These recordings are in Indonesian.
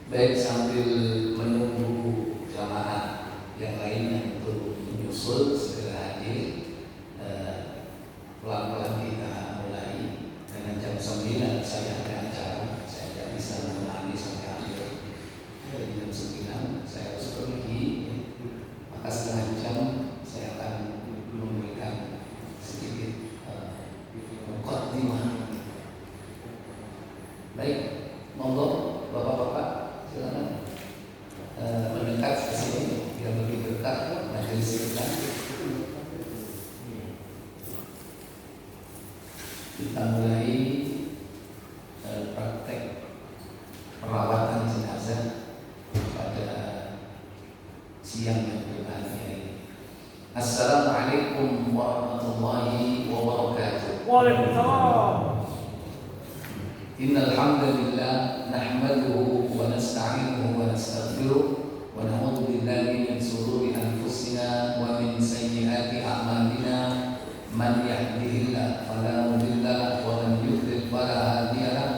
Baik, sambil menunggu jamaah yang lainnya untuk menyusul segera hadir, pelan-pelan kita mulai. Dengan jam 9 saya ada acara, saya tidak bisa menemani sampai akhir. Dari jam 9 saya harus pergi, maka setengah jam saya akan memberikan sedikit mukadimah. Baik, monggo Bapak-bapak, silakan mendekat ke sini biar lebih dekat majelis kita. Kita mulai praktek perawatan jenazah pada siang yang berbahagia ini. Assalamualaikum warahmatullahi wabarakatuh. Waalaikumsalam. Innal hamdalillah nahmaduhu wa nasta'inuhu wa nastaghfiruh wa na'udzu billahi min shururi anfusina wa min sayyiati a'malina. Man yahdihillahu fala mudilla lahu wa man yudlil fala hadiya lahu.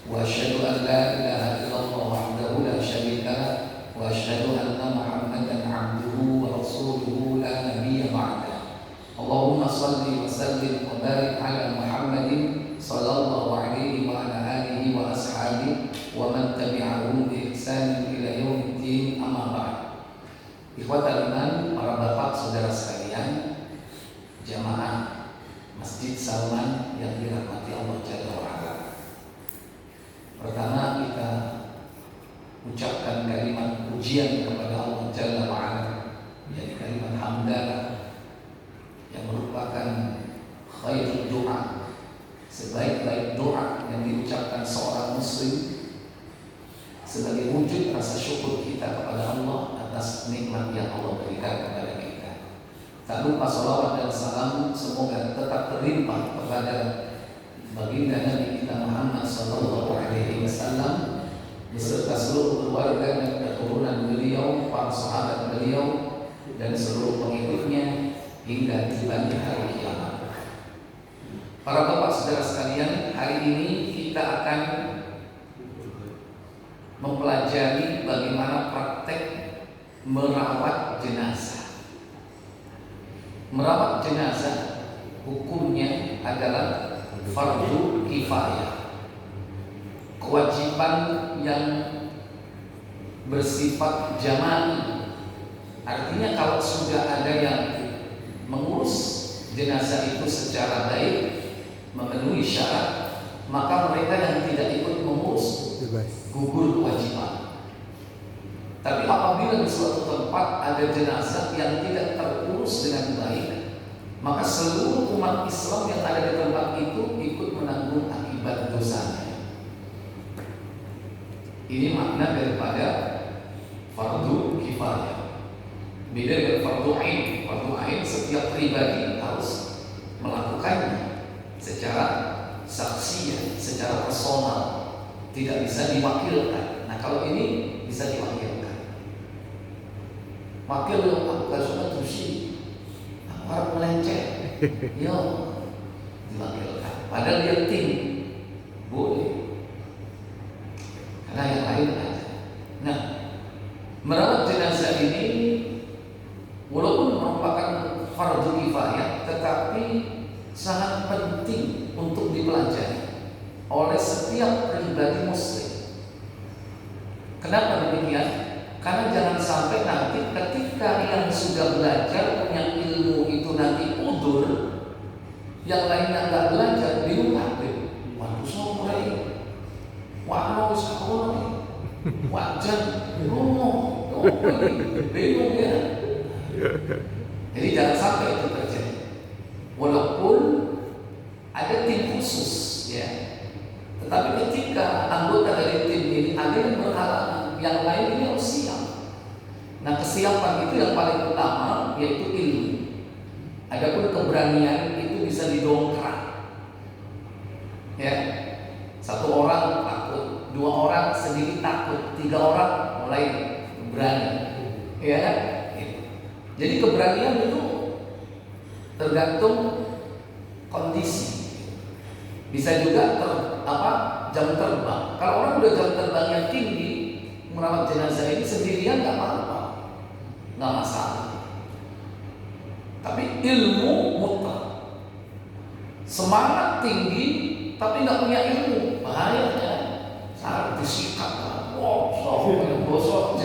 Wa asyhadu an la ilaha illallah wahdahu la syarika lahu wa asyhadu anna Muhammadan 'abduhu wa rasuluhu la nabiyya ba'dahu. Allahumma shalli wa sallim wa barik ala Muhammadin sallallahu alaihi wa ala alihi wa ashabihi wa man tabi'ahum bi ihsan ila yaumiddin, amma ba'd. Ikhwatal iman, para bapak saudara sekalian, jamaah Masjid Salman yang dirahmati Allah Jalla wa ala. Pertama kita ucapkan kalimat pujian kepada Allah Jalla wa ala, yaitu kalimat hamdalah yang merupakan khairul doa, sebaik-baik doa yang diucapkan seorang muslim sebagai wujud rasa syukur kita kepada Allah atas nikmat yang Allah berikan kepada kita. Tak lupa salawat dan salam semoga tetap terlimpah kepada baginda Nabi kita Muhammad sallallahu alaihi wasallam beserta seluruh keluarga dan keturunan beliau, para sahabat beliau dan seluruh pengikutnya hingga tiba hari kiamat. Para bapak saudara sekalian, hari ini kita akan mempelajari bagaimana praktek merawat jenazah. Merawat jenazah hukumnya adalah fardu kifayah, kewajiban yang bersifat jama'i. Artinya kalau sudah ada yang mengurus jenazah itu secara baik, memenuhi syarat, maka mereka yang tidak ikut mengurus gugur kewajiban. Tapi apabila di suatu tempat ada jenazah yang tidak terurus dengan baik, maka seluruh umat Islam yang ada di tempat itu ikut menanggung akibat dosanya. Ini makna daripada fardu kifayah. Beda dengan fardu ain. Fardu ain setiap pribadi harus melakukannya secara saksian, secara personal, tidak bisa diwakilkan. Nah kalau ini bisa diwakilkan. Wakil yang melakukan sunat tusi, orang melenceng, yo diwakilkan. Padahal dia tim, boleh. Karena yang lain ada. Nah, merawat jenazah ini walaupun merupakan fardu kifayah, tetapi sangat penting untuk dipelajari oleh setiap pribadi muslim. Kenapa demikian? Karena jangan sampai nanti ketika yang sudah belajar punya ilmu itu nanti udur, yang lainnya nggak belajar, bingung kabeh. Waduh, mulai walau sekolah, wajan, ngomong, bingung ya. Jadi jangan sampai itu terjadi. Walaupun ada tim khusus, ya, tetapi ketika anggota dari tim ini ada yang berhalangan, yang lain ini harus siap. Nah, kesiapan itu yang paling utama yaitu ilmu. Adapun keberanian itu bisa didongkrak. Ya, satu orang takut, dua orang sedikit takut, tiga orang mulai berani. Ya, jadi keberanian itu tergantung kondisi. Bisa juga jam terbang. Kalau orang udah jam terbangnya tinggi, merawat jenazah ini sendirian nggak apa-apa, nggak masalah. Tapi ilmu mutlak, semangat tinggi tapi nggak punya ilmu, bahayanya saat disikat, bosok,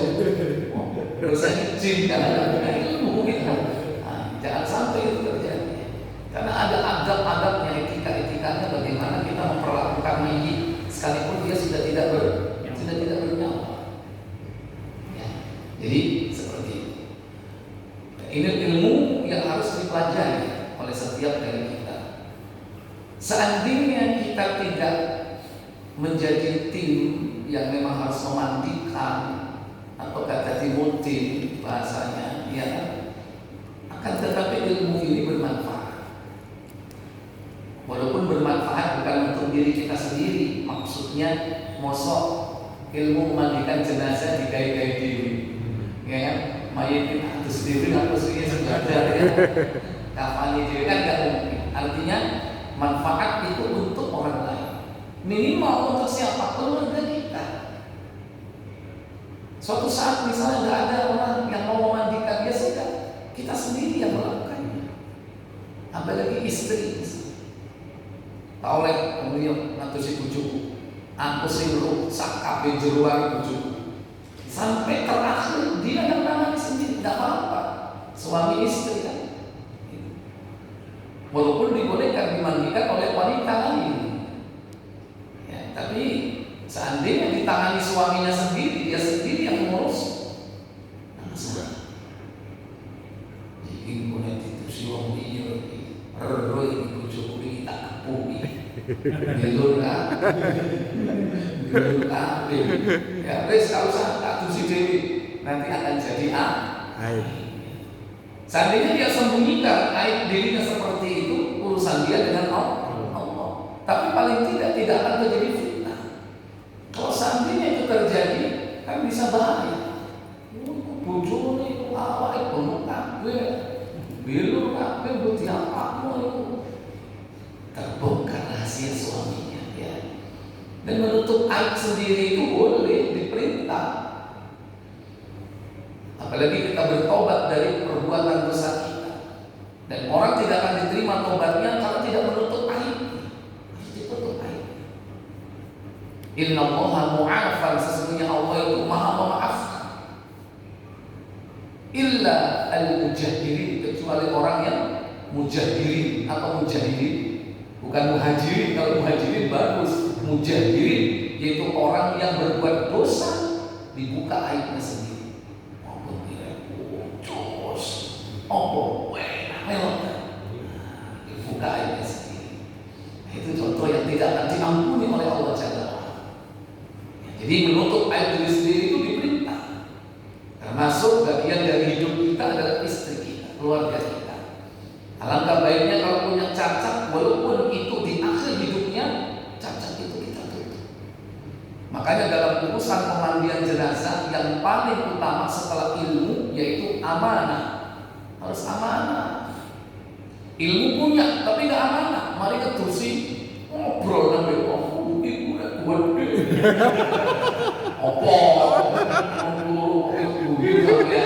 dosa izin karena nggak punya ilmu gitu. Nah, jangan sampai itu terjadi, karena ada adab-adabnya, etika-etikanya bagaimana kita memperlakukan mayit sekalipun dia sudah tidak bernyawa. Ya. Jadi seperti itu. Ini ilmu yang harus dipelajari oleh setiap dari kita. Seandainya kita tidak menjadi tim yang memang harus memandikan, atau kata tim bahasanya, ya, akan tetapi ilmu ini bermanfaat. Walaupun bermanfaat bukan untuk diri kita sendiri, maksudnya mosok ilmu memandikan jenazah dikai-kai diri, ya kan? Mayit kita sendiri atau sendiri sengaja, ya. Kafani diri kan nggak mungkin. Artinya manfaat itu untuk orang lain, minimal untuk siapa? Keluarga kita. Suatu saat misalnya nggak ada orang yang mau memandikan, ya sudah, kita sendiri yang melakukannya. Apalagi istri, tak oleh kemudian ngatusi bujuku, aku singruh sakabe jeruan bujuku, sampai terakhir dia yang nangani sendiri, tidak apa-apa. Suami istri kan, walaupun dibolehkan dimandikan oleh wanita lain, ya, tapi seandainya ditangani suaminya sendiri, dia sendiri yang mengurus, masalah. Jadi boleh itu suami iya, roi bujuku ini tak kepuhi, gelur ya wes kalau saya tak tusi dewi nanti akan jadi aib. Seandainya dia sembunyikan aib dirinya seperti itu, urusan dia dengan Allah. Tapi paling tidak akan terjadi fitnah. Kalau seandainya itu terjadi, kan bisa bahaya. Bujur itu awal penuh kabeh, bilur kabeh buti apa itu. Terbongkar rahasia suaminya, ya. Dan menutup aib sendiri itu boleh diperintah. Apalagi kita bertobat dari perbuatan dosa kita, dan orang tidak akan diterima tobatnya kalau tidak menutup aib. Harus ditutup aib. Innallaha mu'afan, sesungguhnya Allah itu maha memaafkan. Illa al-mujahirin, kecuali orang yang mujahirin atau mujahidin, bukan muhajirin. Kalau muhajirin bagus, mujahirin yaitu orang yang berbuat dosa dibuka aibnya sendiri. Dibuka aibnya sendiri. Itu contoh yang tidak akan diampuni oleh Allah Jalla wa'ala. Jadi menutup aib diri sendiri itu diperintah. Termasuk bagian dari hidup kita adalah istri kita, keluarga kita. Alangkah baiknya kalau punya cacat, walaupun itu di akhir hidupnya, cacat itu kita tutup. Makanya dalam urusan pemandian jenazah yang paling utama setelah ilmu yaitu amanah. Harus amanah. Ilmu punya tapi nggak amanah, mari ketusi ngobrol sampai ibu udah tua deh. Opo, ibu ya,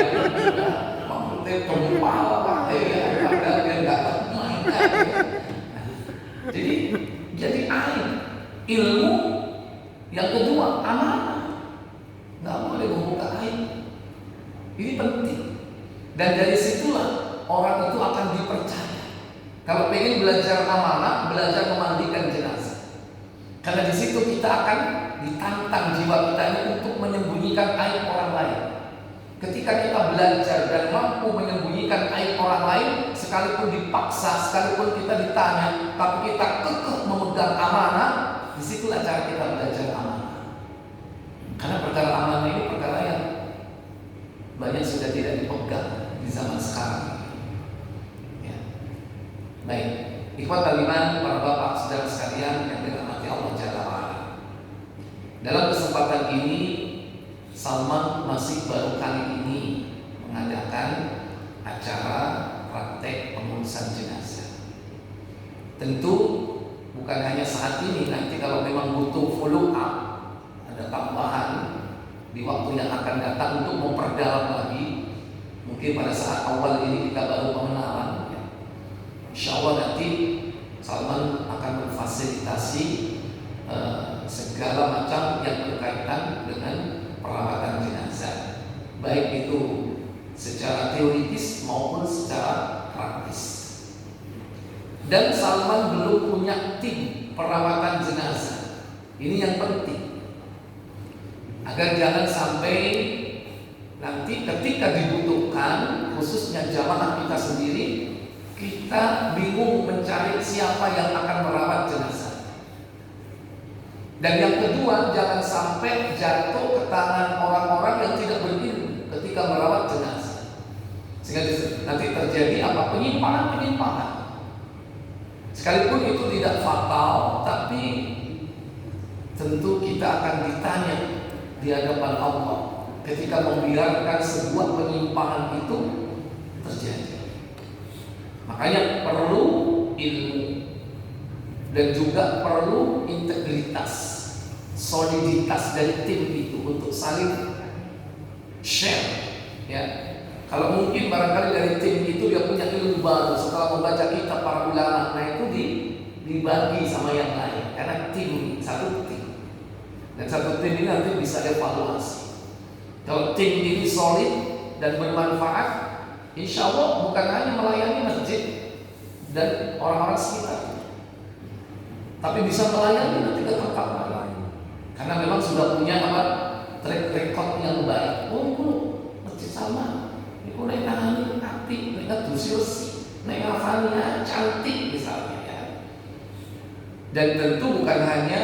maksudnya pengepala pak, padahal dia nggak main. Jadi aib. Ilmu yang kedua amanah, nggak boleh membuka aib. Ini penting. Dan dari situlah orang itu akan dipercaya. Kalau pengen belajar amanah, belajar memandikan jenazah. Karena di situ kita akan ditantang jiwa kita ini untuk menyembunyikan aib orang lain. Ketika kita belajar dan mampu menyembunyikan aib orang lain, sekalipun dipaksa, sekalipun kita ditanya, tapi kita kekeh memegang amanah, disitulah cara kita belajar amanah. Karena perkara amanah ini perkara yang banyak sudah tidak dipegang di zaman sekarang. Ya. Baik, ikhwatal iman, para bapak saudara sekalian yang dirahmati Allah Jalla wa'ala. Dalam kesempatan ini, Salman masih baru kali ini mengadakan acara praktek pengurusan jenazah. Tentu bukan hanya saat ini, nanti kalau memang butuh follow up, ada tambahan di waktu yang akan datang untuk memperdalam lagi. Mungkin pada saat awal ini kita baru pengenalan, ya. Insya Allah nanti Salman akan memfasilitasi segala macam yang berkaitan dengan perawatan jenazah, baik itu secara teoritis maupun secara praktis. Dan Salman belum punya tim perawatan jenazah. Ini yang penting, agar jangan sampai nanti ketika dibutuhkan, khususnya jamaah kita sendiri, kita bingung mencari siapa yang akan merawat jenazah. Dan yang kedua, jangan sampai jatuh ke tangan orang-orang yang tidak berilmu ketika merawat jenazah, sehingga nanti terjadi apa? Penyimpangan. Sekalipun itu tidak fatal, tapi tentu kita akan ditanya di hadapan Allah ketika membiarkan sebuah penyimpangan itu terjadi. Makanya perlu ilmu dan juga perlu integritas, soliditas dari tim itu untuk saling share, ya. Kalau mungkin barangkali dari tim itu dia punya ilmu baru setelah membaca kitab para ulama, nah itu dibagi sama yang lain, karena tim, satu tim, dan satu tim ini nanti bisa evaluasi. Kalau tim ini solid dan bermanfaat, insya Allah bukan hanya melayani masjid dan orang-orang sekitar, tapi bisa melayani nanti ke tempat lain, karena memang sudah punya apa, track record yang baik. Oh, itu Masjid Salman, itu naik nangani api, mereka dusi-dusi, naik ngafania cantik misalnya, ya. Dan tentu bukan hanya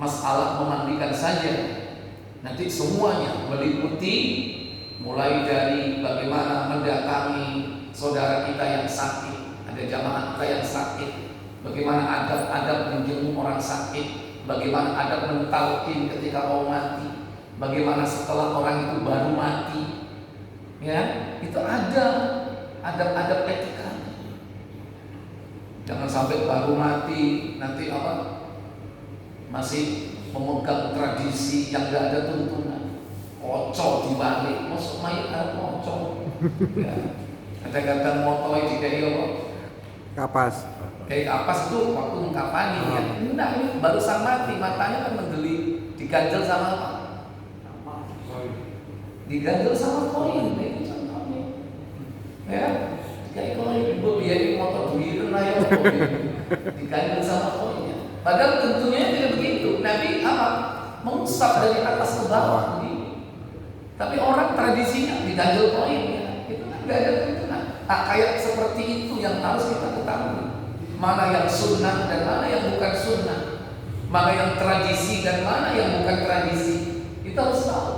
masalah memandikan saja, nanti semuanya meliputi, mulai dari bagaimana mendatangi saudara kita yang sakit, ada jamaah kita yang sakit, bagaimana adab-adab menjenguk orang sakit, bagaimana adab mentalkin ketika mau mati, bagaimana setelah orang itu baru mati, ya, itu ada adab-adab etika. Jangan sampai baru mati nanti apa, masih memegang tradisi yang gak ada tuntunan, kocok dibalik, masuk mayat ada kocok, ya. Kata-kata motoi di kayak apa? Kapas. Kayak kapas itu waktu mengkafani, ya. Enggak, ini barusan mati, matanya kan mendeli, diganjel sama apa? Diganjel sama koin, itu contohnya, ya. Kayak koin, gue biayain motor duit lah ya, diganjel sama koinnya. Padahal tentunya tidak begitu. Nabi apa? Mengusap dari atas ke bawah begini. Tapi orang tradisinya diganjel koin, ya. Itu kan gak ada tuntunan. Nah, kayak seperti itu yang harus kita ketahui. Mana yang sunnah dan mana yang bukan sunnah, mana yang tradisi dan mana yang bukan tradisi, kita harus tahu.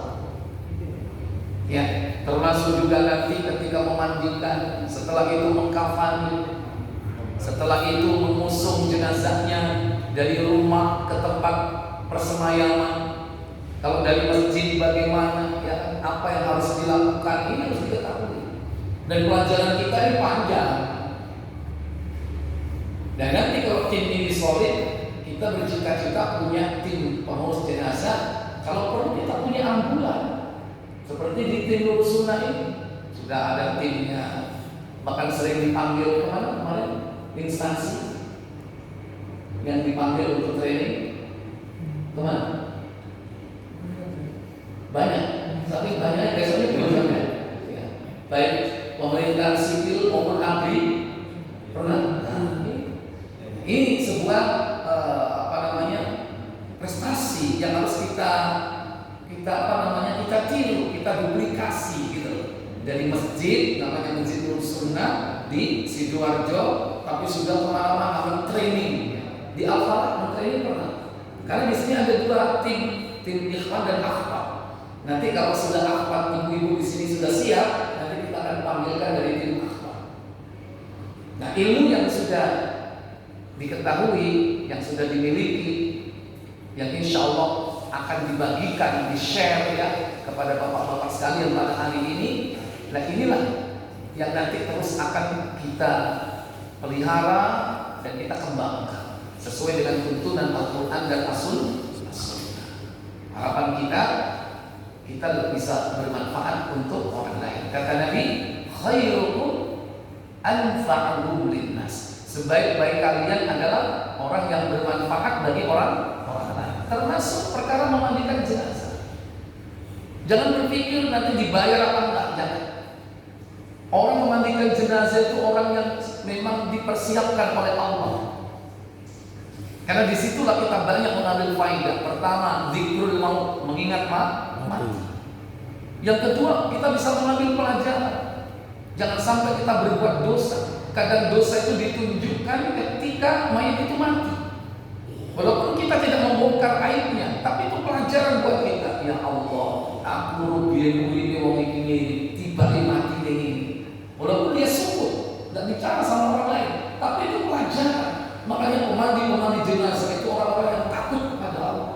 Ya, termasuk juga nanti ketika memandikan, setelah itu mengkafani, setelah itu mengusung jenazahnya dari rumah ke tempat persemayaman. Kalau dari masjid bagaimana, ya, apa yang harus dilakukan, ini harus diketahui. Dan pelajaran kita ini panjang. Dan nanti kalau tim ini solid, kita bercita-cita punya tim pengurus jenazah. Kalau perlu kita punya ambulan. Seperti di tim Lurus Sunnah ini sudah ada timnya. Bahkan sering dipanggil kemana kemarin, instansi yang dipanggil untuk training kemana? Banyak, tapi banyak besoknya belum ya. Baik pemerintah sipil maupun ABRI pernah. Ini sebuah prestasi yang harus kita tiru, kita duplikasi gitu. Dari masjid, namanya Masjid Lurus Sunnah di Sidoarjo, tapi sudah kemana-mana training di Al-Falah, training pernah. Karena di sini ada dua tim ikhwan dan akhwat. Nanti kalau sudah akhwat, ibu-ibu di sini sudah siap, nanti kita akan panggilkan dari tim akhwat. Nah, ilmu yang sudah diketahui, yang sudah dimiliki, yang insya Allah akan dibagikan, di-share ya kepada bapak-bapak sekalian pada hari ini. Nah, inilah yang nanti terus akan kita pelihara dan kita kembangkan sesuai dengan tuntunan Al-Quran dan As-Sunnah. Harapan kita kita bisa bermanfaat untuk orang lain. Kata Nabi, khairukum anfa'uhum linnas. Sebaik-baik kalian adalah orang yang bermanfaat bagi orang lain. Termasuk perkara memandikan jenazah. Jangan berpikir nanti dibayar apa enggak, jangan. Orang memandikan jenazah itu orang yang memang dipersiapkan oleh Allah. Karena disitulah kita banyak mengambil faedah. Pertama, zikrul maut, mengingat mati. Yang kedua, kita bisa mengambil pelajaran. Jangan sampai kita berbuat dosa. Kadang dosa itu ditunjukkan ketika mayat itu mati. Walaupun kita tidak membongkar aibnya, tapi itu pelajaran buat kita. Ya Allah, aku rugiin ini wong ini tiba mati ini. Walaupun dia sukut, tidak bicara sama orang lain, tapi itu pelajaran. Makanya pemandi jenazah itu orang-orang yang takut kepada Allah.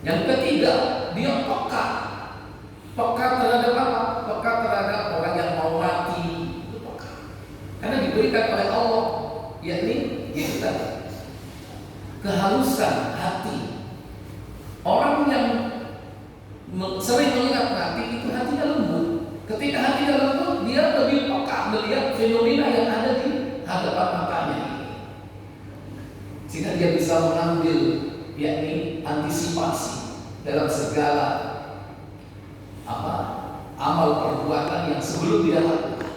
Yang ketiga, dia peka. Peka terhadap apa? Peka terhadap orang yang mau mati. Itu peka. Karena diberikan oleh Allah, yakni kita kehalusan hati. Orang yang sering melihat mati itu hatinya lembut. Ketika hatinya lembut, dia lebih peka melihat fenomena yang ada di hadapan matanya. Sehingga dia bisa mengambil, yakni antisipasi dalam segala amal perbuatan yang sebelum dia lakukan.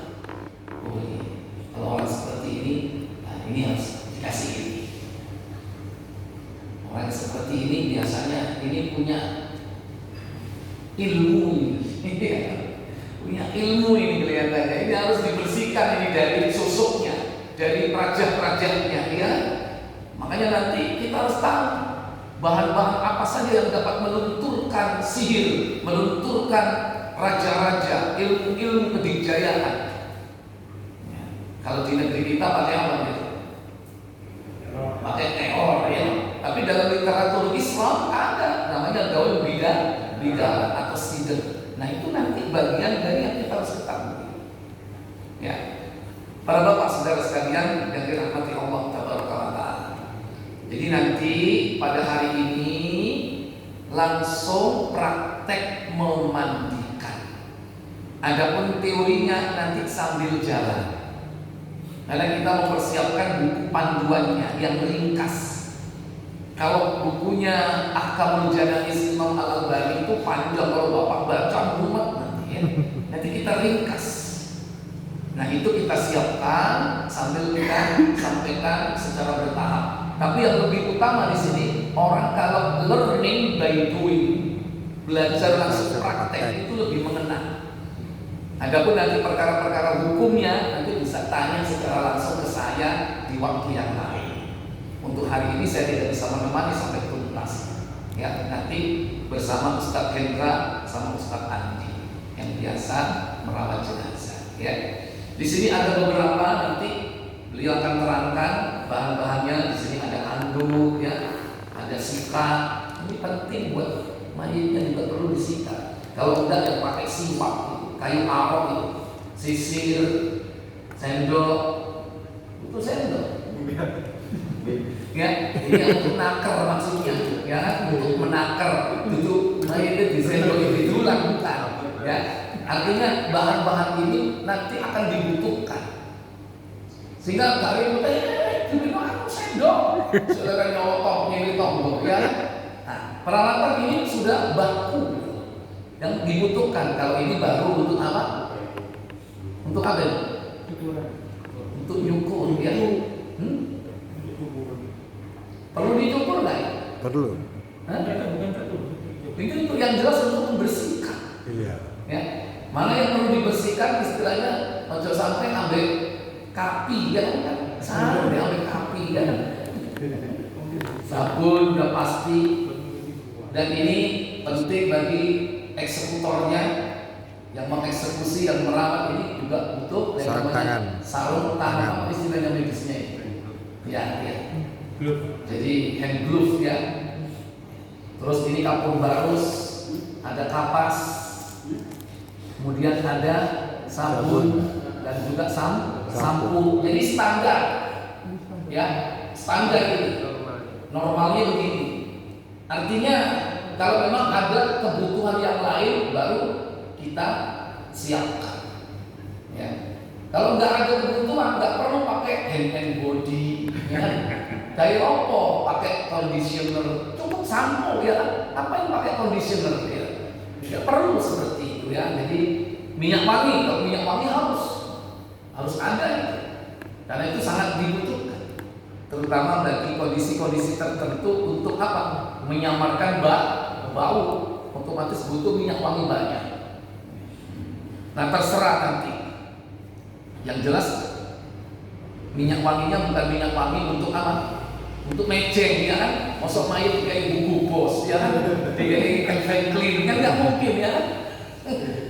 Kalau orang seperti ini, nah ini harus dikasih ini. Orang seperti ini biasanya ini punya ilmu, punya ilmu ini kelihatannya. Ini harus dibersihkan ini dari sosoknya, dari rajah-rajahnya, ya. Makanya nanti kita harus tahu bahan-bahan apa saja yang dapat melunturkan sihir, melunturkan raja-raja, ilmu-ilmu kedikjayaan. Ya. Kalau di negeri kita pakai apa gitu? Pakai teor, ya. Tapi dalam literatur Islam ada namanya gaul bidah atau sider. Nah itu nanti bagian dari yang kita harus ketahui. Ya. Para bapak saudara sekalian yang dirahmati Allah Tabaraka wa Ta'ala. Jadi nanti pada hari ini langsung praktek memandikan. Adapun teorinya nanti sambil jalan. Karena kita mempersiapkan buku panduannya yang ringkas. Kalau bukunya Ahkamul Janaiz Imam Al-Albani itu panjang, kalau bapak baca mumet nanti ya. Nanti kita ringkas. Nah itu kita siapkan sambil kita sampaikan secara bertahap. Tapi yang lebih utama di sini orang kalau learning by doing, belajar langsung praktek itu lebih mengena. Adapun nanti perkara-perkara hukumnya nanti bisa tanya secara langsung ke saya di waktu yang lain. Untuk hari ini saya tidak bisa menemani sampai tuntas. Ya, nanti bersama Ustadz Hendra sama Ustadz Andi yang biasa merawat jenazah. Ya, di sini ada beberapa nanti beliau akan terangkan bahan-bahannya. Di sini ada anduk, ya, ada sikat. Ini penting buat mayatnya juga perlu disikat. Kalau enggak yang pakai siwak, kayu arok itu, sisir, sendok, itu sendok. Ya, ini untuk nakar maksudnya, ya, untuk menakar itu mayatnya di sendok itu tulang bukan, ya. Artinya bahan-bahan ini nanti akan dibutuhkan. Sehingga nggak ribut, demi aku sendok, saudara nyolok nyari tombol, ya. Nah, peralatan ini sudah baku yang dibutuhkan. Kalau ini baru untuk apa? Untuk apa? Untuk nyukur, ya. Perlu dicukur nggak ya? Perlu. Itu yang jelas untuk membersihkan. Iya. Ya. Mana yang perlu dibersihkan istilahnya, ojo sampai ambil kapi ya kan, sarung diambil kapi ya. Sabun udah pasti. Dan ini penting bagi eksekutornya yang mengeksekusi, yang merawat ini juga butuh sarung tangan. Sarung tangan, apa istilahnya medisnya itu? Ya, ya. Jadi hand glove ya. Terus ini kapur barus, ada kapas, kemudian ada sabun dan juga sampo. Jadi standar, ya, standar ini. Normalnya begini. Artinya Kalau memang ada kebutuhan yang lain baru kita siapkan. Ya. Kalau nggak ada kebutuhan, nggak perlu pakai hand body, ya kan? Kayak opo pakai conditioner, cukup sampo ya. Apa yang pakai conditioner ya? Tidak perlu seperti itu ya. Jadi minyak wangi, kalau minyak wangi harus ada itu, karena itu sangat dibutuhkan, terutama bagi kondisi-kondisi tertentu untuk apa? Menyamarkan bau, otomatis butuh minyak wangi banyak. Nah terserah nanti. Yang jelas minyak wanginya bukan minyak wangi untuk apa? Untuk meceng ya kan? Masuk mayat kayak buku bos ya kan? Kayak Calvin Klein kan nggak mungkin ya kan?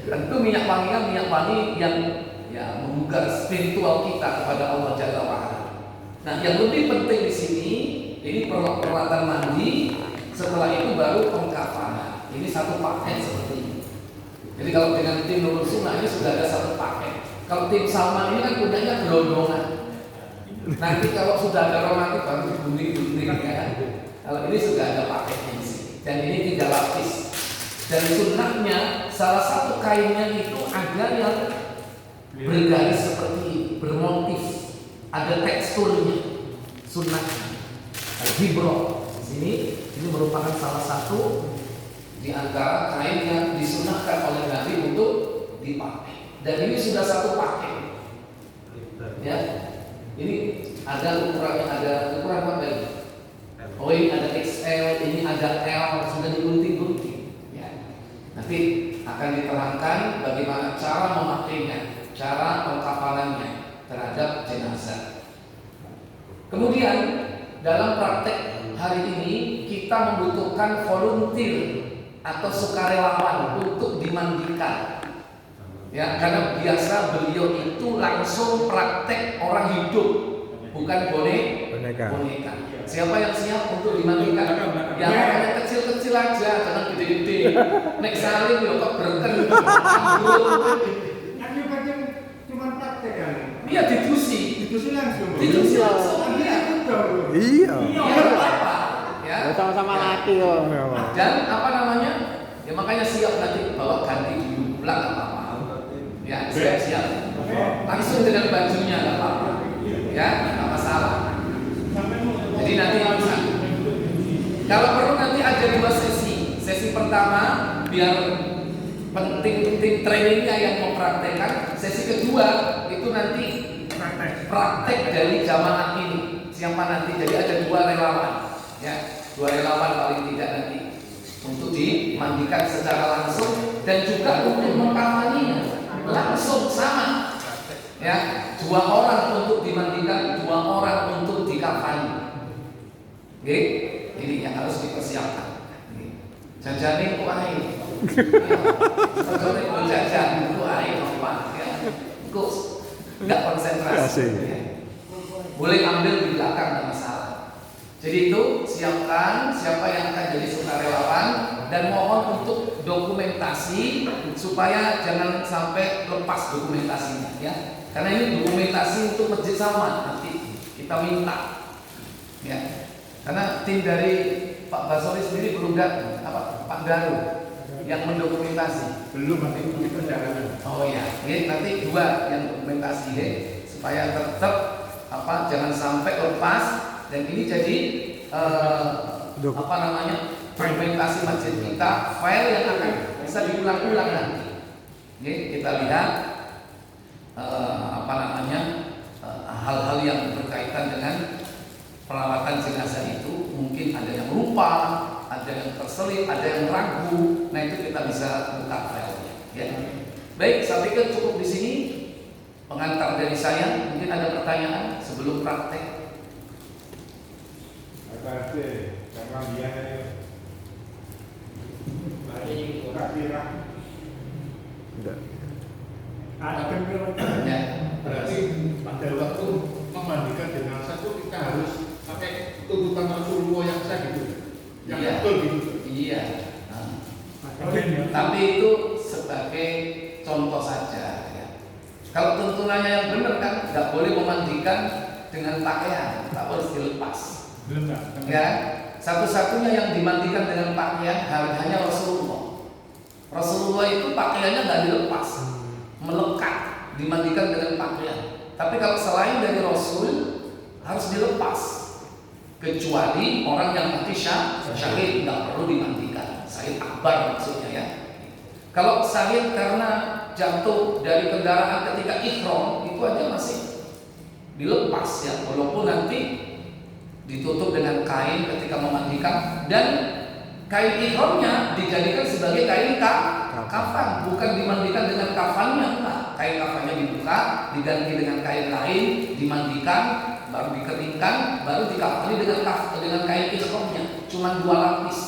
Tentu minyak wanginya minyak wangi yang ya membuka spiritual kita kepada Allah Jalla wa'ala. Nah yang lebih penting di sini ini peralatan mandi. Setelah itu baru pengkafanan. Ini satu paket seperti ini. Jadi kalau dengan tim Nurul Sunnah ini sudah ada satu paket. Kalau tim Salman ini kan punyanya gelondongan. Nanti kalau sudah ada romantik baru gunting-gunting ya kan. Kalau ini sudah ada paketnya di sini. Dan ini 3 lapis. Dan sunnahnya salah satu kainnya itu ada yang bergaris seperti ini, bermotif, ada teksturnya. Sunnahnya. Hibro di sini. Ini merupakan salah satu di antara kain yang disunahkan oleh Nabi untuk dipakai. Dan ini sudah satu paket. Ya, ini ada ukurannya, ada ukuran apa ini? Oh ini ada XL, ini ada L, sudah digunting-gunting. Ya. Nanti akan diterangkan bagaimana cara memakainya, cara pengkafanannya terhadap jenazah. Kemudian dalam praktek hari ini kita membutuhkan volunteer atau sukarelawan untuk dimandikan. Ya, karena biasa beliau itu langsung praktek orang hidup, bukan boneka. Siapa yang siap untuk dimandikan? Ya, yang kecil-kecil aja, jangan gede-gede. Nek saling yo kok berken. Cuma praktek kan. Iya, didusi langsung. Iya. Ya. Sama-sama laki kok. Dan apa namanya? Ya makanya siap nanti bawa ganti dulu pulang apa-apa. Ya, siap. Langsung dengan bajunya nggak apa-apa. Ya, nggak masalah. Jadi nanti bisa. Kalau perlu nanti ada 2 sesi. Sesi pertama biar penting trainingnya yang mempraktekkan. Sesi kedua itu nanti praktek dari jamaah ini. Siapa nanti? Jadi ada 2 relawan. Ya, 2 relawan paling tidak nanti untuk dimandikan secara langsung dan juga untuk mengkamaninya langsung sama. Ya, 2 orang untuk dimandikan, 2 orang untuk dikafani. Oke, ini yang harus dipersiapkan. Jajanin kuai. Jajanin ku jajan kuai apa? Ya, kok nggak konsentrasi. Ya. Boleh ambil di belakang nggak masalah. Jadi itu siapkan siapa yang akan jadi sukarelawan dan mohon untuk dokumentasi supaya jangan sampai lepas dokumentasinya ya. Karena ini dokumentasi untuk Masjid Salman nanti kita minta ya. Karena tim dari Pak Basori sendiri belum datang, Pak Garu yang mendokumentasi. Belum, nanti itu perjalanan. Oh ya, nanti 2 yang dokumentasi ya, supaya tetap jangan sampai lepas. Dan ini jadi dokumentasi masjid kita, file yang akan bisa diulang-ulang nanti. Oke, kita lihat hal-hal yang berkaitan dengan perawatan jenazah itu. Mungkin ada yang lupa, ada yang terselip, ada yang ragu. Nah itu kita bisa buka filenya. Ya. Baik, saya pikir cukup di sini pengantar dari saya. Mungkin ada pertanyaan sebelum praktek. Karena dia berarti pada waktu memandikan jenazah itu kita harus pakai tuntutan Rasulullah yang sah gitu, yang betul gitu. Iya. Tapi itu sebagai contoh saja. Ya. Kalau tuntunannya yang benar kan nggak boleh memandikan dengan pakaian, tak harus dilepas. Ya, Satu-satunya yang dimandikan dengan pakaian hanya Rasulullah. Rasulullah itu pakaiannya nggak dilepas, melekat, dimandikan dengan pakaian. Tapi kalau selain dari Rasul harus dilepas, kecuali orang yang mati syahid nggak perlu dimandikan. Syahid akbar maksudnya ya. Kalau syahid karena jatuh dari kendaraan ketika ihram itu aja masih dilepas ya, walaupun nanti ditutup dengan kain ketika memandikan, dan kain ihramnya dijadikan sebagai kain kafan, bukan dimandikan dengan kafannya. Nah, kain kafannya dibuka, diganti dengan kain lain, dimandikan, baru dikeringkan, baru dikafani dengan kain ihramnya. Cuma 2 lapis.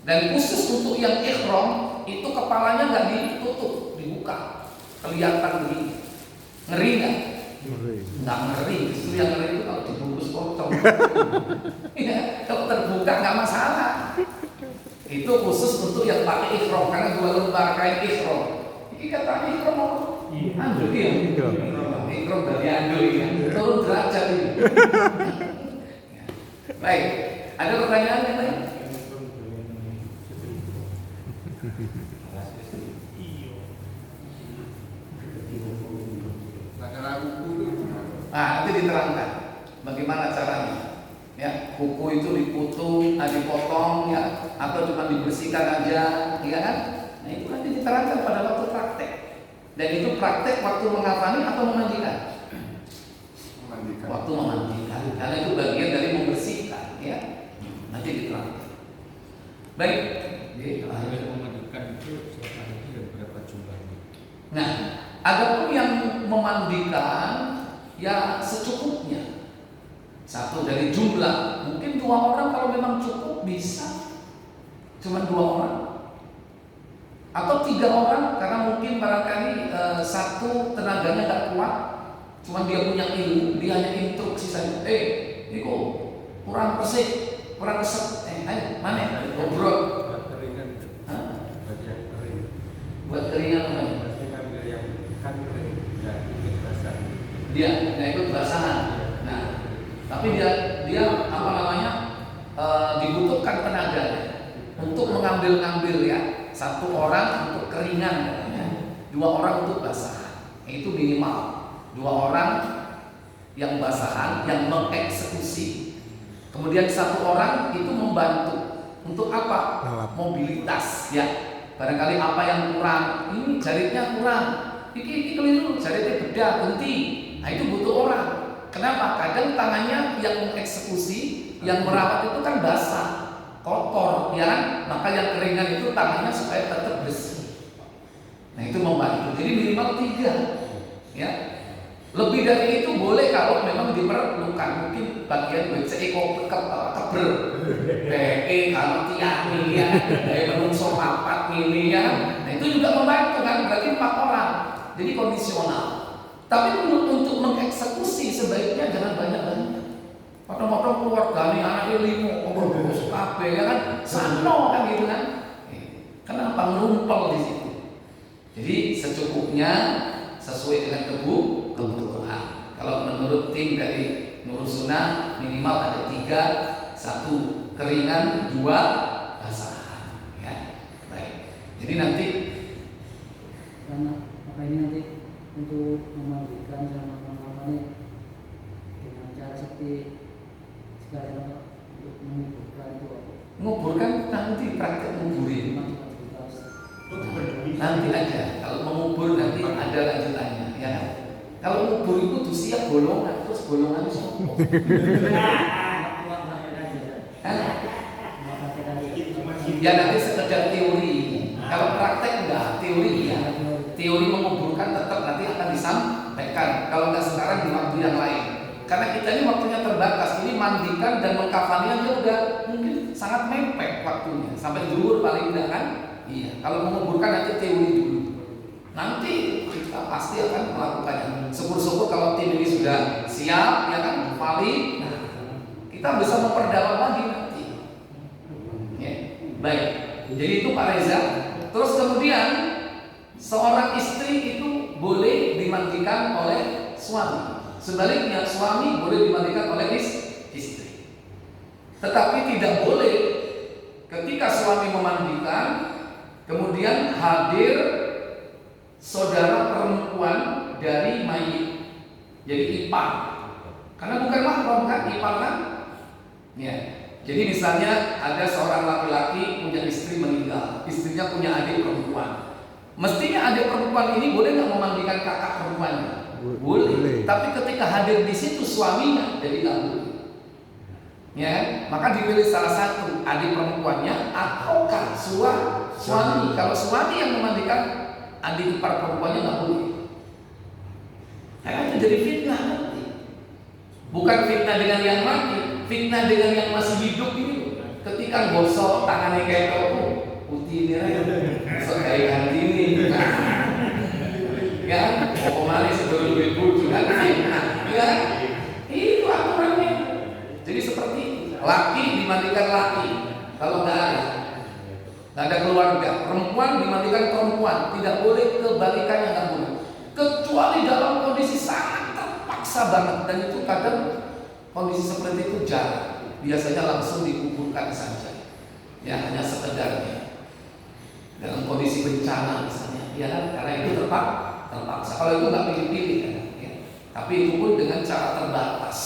Dan khusus untuk yang ihram itu kepalanya nggak ditutup, dibuka, kelihatan begini. Ngeri nggak? Nggak ngeri. Justru yang ngeri itu kalau dibungkus potong. Ya, kalau terbuka nggak masalah. Itu khusus untuk yang pakai ihram, karena 2 lembar kain ihram. Ini katanya ihram apa? Andul ya. Ihram dari andul ya. Turun derajat ini. Baik, ada pertanyaan yang lain? Nanti diterangkan bagaimana caranya. Ya, kuku itu dipotong ya, atau cuma dibersihkan aja, ya kan? Nah itu nanti diterangkan pada waktu praktek. Dan itu praktek waktu mengafani atau memandikan? Memandikan. Waktu memandikan, karena itu bagian dari membersihkan, ya. Nanti diterangkan. Baik. Jadi memandikan itu setiap hari dan berapa jumlahnya? Nah, adapun yang memandikan ya secukupnya. Satu dari jumlah, mungkin 2 orang kalau memang cukup bisa, cuma 2 orang, atau 3 orang karena mungkin barangkali satu tenaganya nggak kuat, cuma dia punya ilmu, dia hanya instruksi saja. Niko kurang bersih, kurang keset, ayo mana? Ngobrol. Buat keringan itu. Buat keringan apa? Yang kan kering, ya ikut basah. Dia nggak ikut basahan. Nah, tapi dia apa namanya dibutuhkan tenaga untuk mengambil ya. 1 orang untuk keringan, 2 orang untuk basahan. Itu minimal 2 orang yang basahan, yang mengeksekusi. Kemudian 1 orang itu membantu untuk apa? Mobilitas ya. Barangkali apa yang kurang, ini jaritnya kurang, ini keliru, jaritnya beda, ganti. Nah itu butuh orang. Kenapa? Kadang tangannya yang mengeksekusi, yang merawat itu kan basah, kotor, ya kan? Maka yang keringan itu tangannya supaya tetap bersih. Nah itu membantu. Jadi minimal 3, ya. Lebih dari itu boleh kalau memang diperlukan. Mungkin bagian BCE keber, PE kalau tiang ya, menungso 4 ini ya. Nah itu juga membantu kan, berarti 4 orang. Jadi kondisional. Tapi untuk mengeksekusi sebaiknya jangan banyak-banyak. Potong-potong keluarga nih anaknya 5, ngurus kabeh ya kan, sano kan gitu kan. Kenapa merumpel di situ? Jadi secukupnya sesuai dengan kebutuhan. Kalau menurut tim dari Nurul Sunnah minimal ada 3, 1 keringan, 2 basahan. Ya, baik. Jadi nanti apa ini nanti untuk memandikan sama ini dengan cara seperti segala untuk menguburkan itu apa? menguburkan nanti praktek nguburin. Nanti aja. Kalau mengubur nanti ada lanjutannya. Ya. Kalau ngubur itu siap golongan, terus golongan sopo. Ya nanti sekedar teori. Kalau praktek enggak, teori ya. Teori menguburkan tetap nanti akan disampaikan. Kalau enggak sekarang di waktu yang lain. Karena kita ini waktunya terbatas. Ini mandikan dan mengkafani aja udah mungkin sangat mepet waktunya. Sampai zuhur paling enggak kan? Iya. Kalau menguburkan nanti teori dulu. Nanti kita pasti akan melakukannya. Syukur-syukur kalau tim ini sudah siap, ya kan, valid. Nah, kita bisa memperdalam lagi nanti. Ya. Baik. Jadi itu Pak Reza. Terus kemudian seorang istri itu boleh dimandikan oleh suami. Sebaliknya suami boleh dimandikan oleh istri. Tetapi tidak boleh ketika suami memandikan kemudian hadir saudara perempuan dari mayit, jadi ipar, karena bukan mahram kan, ipar kan? Ya. Jadi misalnya ada seorang laki-laki punya istri meninggal, istrinya punya adik perempuan. Mestinya adik perempuan ini boleh nggak memandikan kakak perempuannya? Boleh. Tapi ketika hadir di situ suaminya, jadi nggak boleh. Ya, maka dipilih salah satu adik perempuannya ataukah suami. Kalau suami yang memandikan adik ipar perempuannya nggak boleh. Karena itu jadi fitnah nanti. Bukan fitnah dengan yang mati, fitnah dengan yang masih hidup ini. Ketika gosok tangannya kayak kamu, putih ini aja, kayak ganti ini. Ya, mau kemana sebelum duit bucu kan fitnah, ya? Itu aturannya. Jadi seperti itu. Laki dimandikan laki, kalau nggak ada keluarga. Perempuan dimandikan perempuan, tidak boleh kebalikannya, nggak boleh. Kecuali dalam kondisi sangat terpaksa banget, dan itu kadang kondisi seperti itu jarang. Biasanya langsung dikuburkan saja, ya hanya sekedarnya. Dalam kondisi bencana misalnya, ya kan? Karena itu terpaksa. Kalau itu nggak pilih-pilih kan, ya. Tapi itu pun dengan cara terbatas,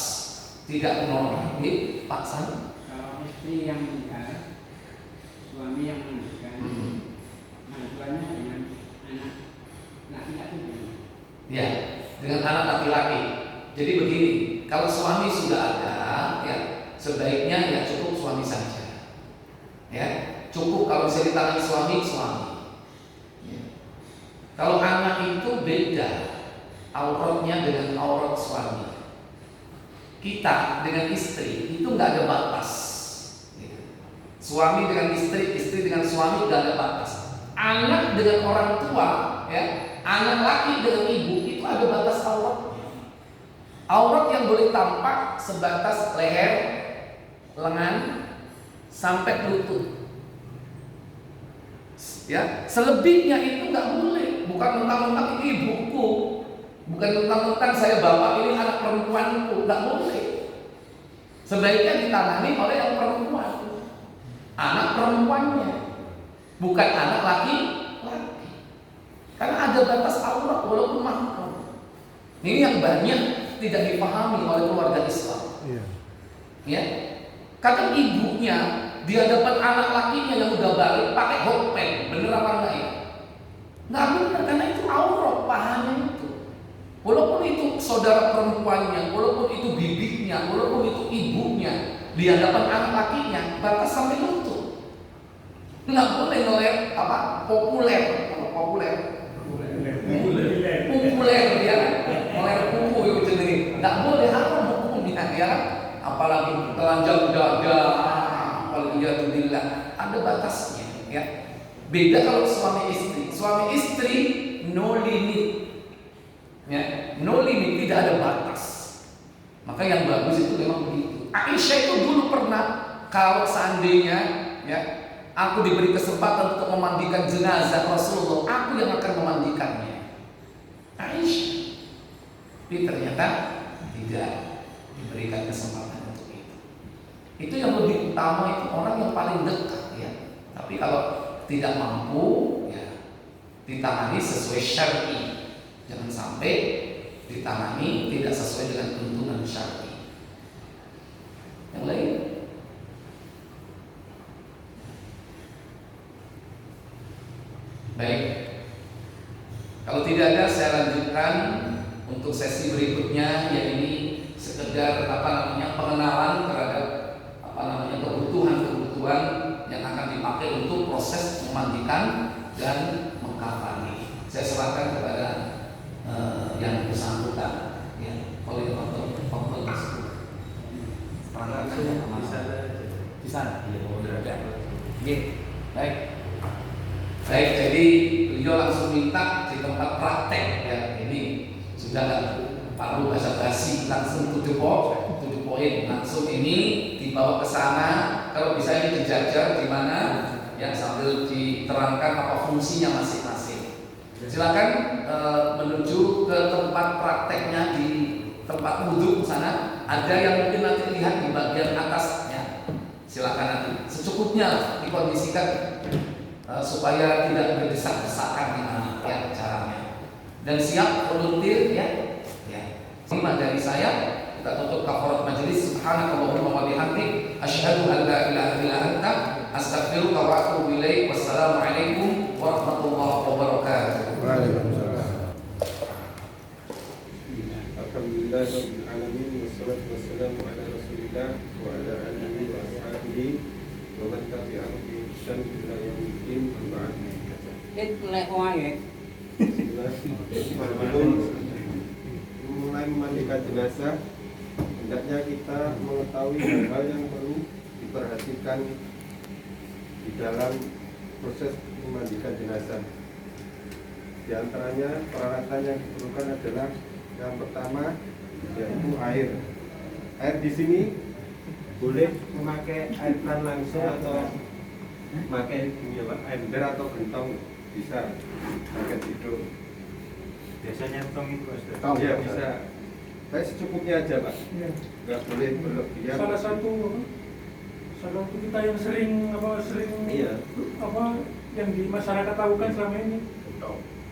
tidak normal. Ini paksa. Kalau istri yang meninggal, suami yang meninggal, mantuannya dengan anak laki-laki. Ya, dengan anak laki-laki. Jadi begini, kalau suami sudah ada, ya sebaiknya ya cukup suami saja. Ya, cukup kalau bisa ditangani suami. Ya. Kalau anak itu beda auratnya dengan aurat suami. Kita dengan istri itu nggak ada batas. Gitu. Suami dengan istri dengan suami nggak ada batas. Anak dengan orang tua, ya. Anak laki dengan ibu itu ada batas aurat. Aurat yang boleh tampak sebatas leher, lengan, sampai lutut. Ya, selebihnya itu nggak boleh. Bukan mentang-mentang ini ibuku, bukan mentang-mentang saya bapak ini anak perempuanku, nggak boleh. Sebaiknya ditangani oleh yang perempuan, anak perempuannya, bukan anak laki. Karena ada batas aurat walaupun mahram. Ini yang banyak tidak dipahami oleh keluarga Islam. Ya, kadang ibunya di hadapan anak lakinya yang udah balik pakai hot pen, bener apa enggak ya? Nggak bener, karena itu aurat pahamnya itu. Walaupun itu saudara perempuannya, walaupun itu bibiknya, walaupun itu ibunya, di hadapan anak lakinya batas sampai lutut. Nggak boleh ngeler apa populer ya, ngeler kuku itu jenenge. Nggak boleh, haram hukumnya ya. Apalagi telanjang dada, waliyadzubillah, ada batasnya ya. Beda kalau suami istri no limit. Ya, no limit, tidak ada batas. Maka yang bagus itu memang begitu. Aisyah itu dulu pernah, kalau seandainya ya, aku diberi kesempatan untuk memandikan jenazah Rasulullah, aku yang akan memandikannya. Aisyah. Tapi ternyata tidak diberikan kesempatan untuk itu. Itu yang lebih utama, itu orang yang paling dekat ya. Tapi kalau tidak mampu ya, ditangani sesuai syar'i. Jangan sampai ditangani tidak sesuai dengan tuntunan syar'i. Yang lain? Baik. Kalau tidak ada, saya lanjutkan untuk sesi berikutnya, yaitu sekedar pengenalan terhadap kebutuhan yang akan dipakai untuk proses memandikan dan mengkafani. Saya serahkan kepada yang bersangkutan, ya, oleh faktor tersebut. Di sana. Baik. Baik, jadi beliau langsung minta di tempat praktek ya. Ini sudah nggak perlu basa-basi, langsung to the point, langsung ini dibawa ke sana. Kalau bisa ini dijajar di mana, yang sambil diterangkan apa fungsinya masing-masing. Silakan menuju ke tempat prakteknya di tempat wudhu sana. Ada yang mungkin nanti lihat di bagian atasnya. Silakan nanti secukupnya dikondisikan supaya tidak berdesak-desakan ya caranya. Dan siap volunteer ya. Terima dari saya. Kita tutup kafarat majelis. Subhanakallahumma wa bihamdik asyhadu an la ilaha illa anta astaghfiruka wa atubu ilaik. Wassalamualaikum warahmatullahi wabarakatuh. Waalaikumsalam. Alhamdulillahirabbil alamin wassalatu wassalamu ala Rasulillah wa ala alihi wa ashabihi wa man tabi'ahum bi ihsan ila yaumil din. Amma ba'du. Bismillahirrahmanirrahim. Mulai memandikan jenazah, hendaknya kita mengetahui hal-hal yang perlu diperhatikan di dalam proses memandikan jenazah. Di antaranya peralatan yang diperlukan adalah yang pertama yaitu air. Air di sini boleh memakai air keran langsung atau memakai ember atau gentong, bisa pakai itu. Biasanya tong itu Ya bisa. Tapi secukupnya aja Pak. Iya. Nggak boleh berlebihan. Salah satu kita yang sering Iya. yang di masyarakat tahukan selama ini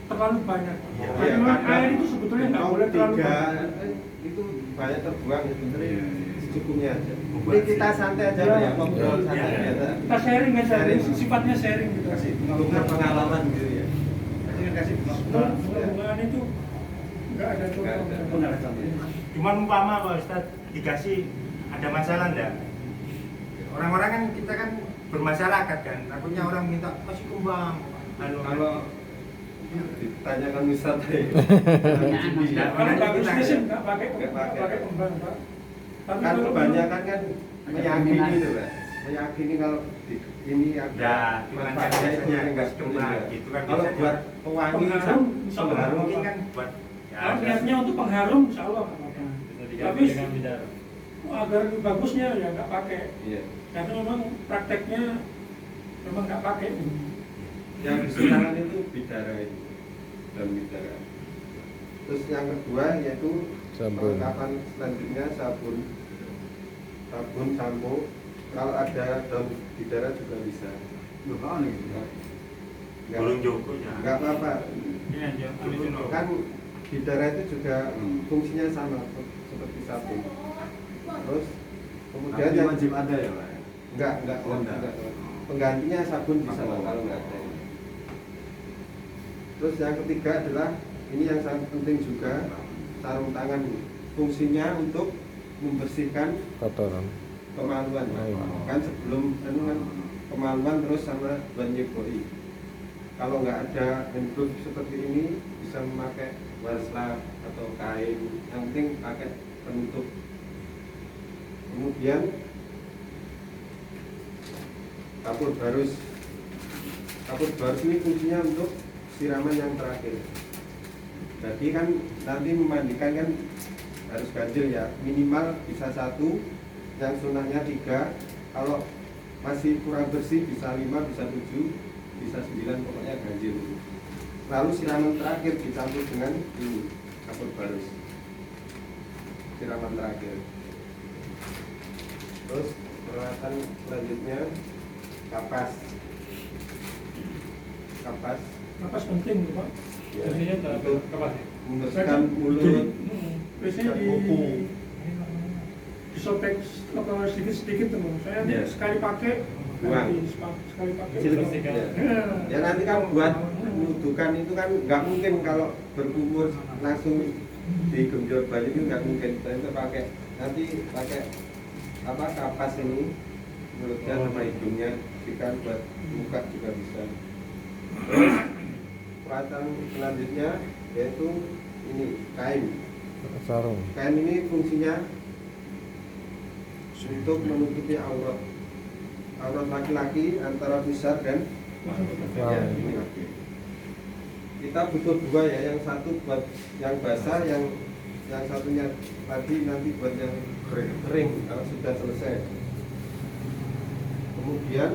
terlalu banyak. Iya. Tapi memang air itu sebetulnya nggak boleh terlalu banyak. Itu banyak terbuang itu. Iya. Secukupnya aja. Ini kita santai aja Pak ya, ngobrol santai Iya. biasa. Kita sharing ya, Sharing. sifatnya sharing gitu. Kasih tukar pengalaman gitu ya. Kasih Bunga-bungaan itu nggak ada tuh. Nggak ada. Benar. Cuman umpama Pak Ustadz dikasih ada masalah enggak? Orang-orang kan kita kan bermasyarakat kan, takutnya orang minta kasih kumbang. Kalau ditanyakan wisata ya. Kalau bagusnya sih nggak pakai Nggak pakai. kembang Pak. Tapi Kan kalau kebanyakan kan meyakini itu Pak. Meyakini kalau ini ada Ya, cuman kan biasanya enggak cuma gitu kan Kalau biasanya. buat pewangi Pengharum, bisa pengharum Mungkin kan buat kalau niatnya untuk pengharum, insya Allah nggak apa-apa. Tapi agar lebih bagusnya ya nggak pakai. Iya. Karena memang prakteknya memang nggak pakai. Yang disilakan itu bidara itu dan bidara. Terus yang kedua yaitu perlengkapan selanjutnya sabun, sampo. Kalau ada daun bidara juga bisa. Burung Joko ya. Enggak apa-apa. Iya, ya. Kan bidara itu juga fungsinya sama seperti sabun. Terus kemudian yang wajib ada ya Pak? enggak. Oh, enggak. Penggantinya sabun bisa Oh. kalau enggak ada. Terus yang ketiga adalah ini yang sangat penting juga, sarung tangan. Fungsinya untuk membersihkan kotoran. kemaluan. Ayo. Kan sebelum kan kemaluan terus sama banyeboi. Kalau nggak ada handgloves seperti ini bisa memakai waslap atau kain. Yang penting pakai penutup. Kemudian kapur barus. Kapur barus ini fungsinya untuk siraman yang terakhir. Jadi kan nanti memandikan kan harus ganjil ya, minimal bisa 1, yang sunnahnya 3. Kalau masih kurang bersih bisa 5, bisa 7, bisa 9, pokoknya ganjil. Lalu siraman terakhir dicampur dengan ini kapur barus. Siraman terakhir. Terus peralatan selanjutnya kapas. Napas penting tuh Pak. Ya, Biasanya untuk kapas. membersihkan mulut. Biasanya kuku. disobek sedikit tuh. Saya Ya. sekali pakai, Buang. sekali pakai. Ya. Ya nanti kan buat nudukan itu kan nggak mungkin kalau berkumur langsung digenjot banyak itu nggak mungkin. Kita pakai nanti pakai kapas ini mulutnya sama hidungnya, jika buat muka juga bisa. Terus peralatan selanjutnya yaitu ini kain. Sarung. Kain ini fungsinya untuk menutupi aurat laki-laki antara pusar dan ya, ini. Kita butuh 2 ya, yang satu buat yang basah, yang satunya tadi nanti buat yang kering kalau sudah selesai. Kemudian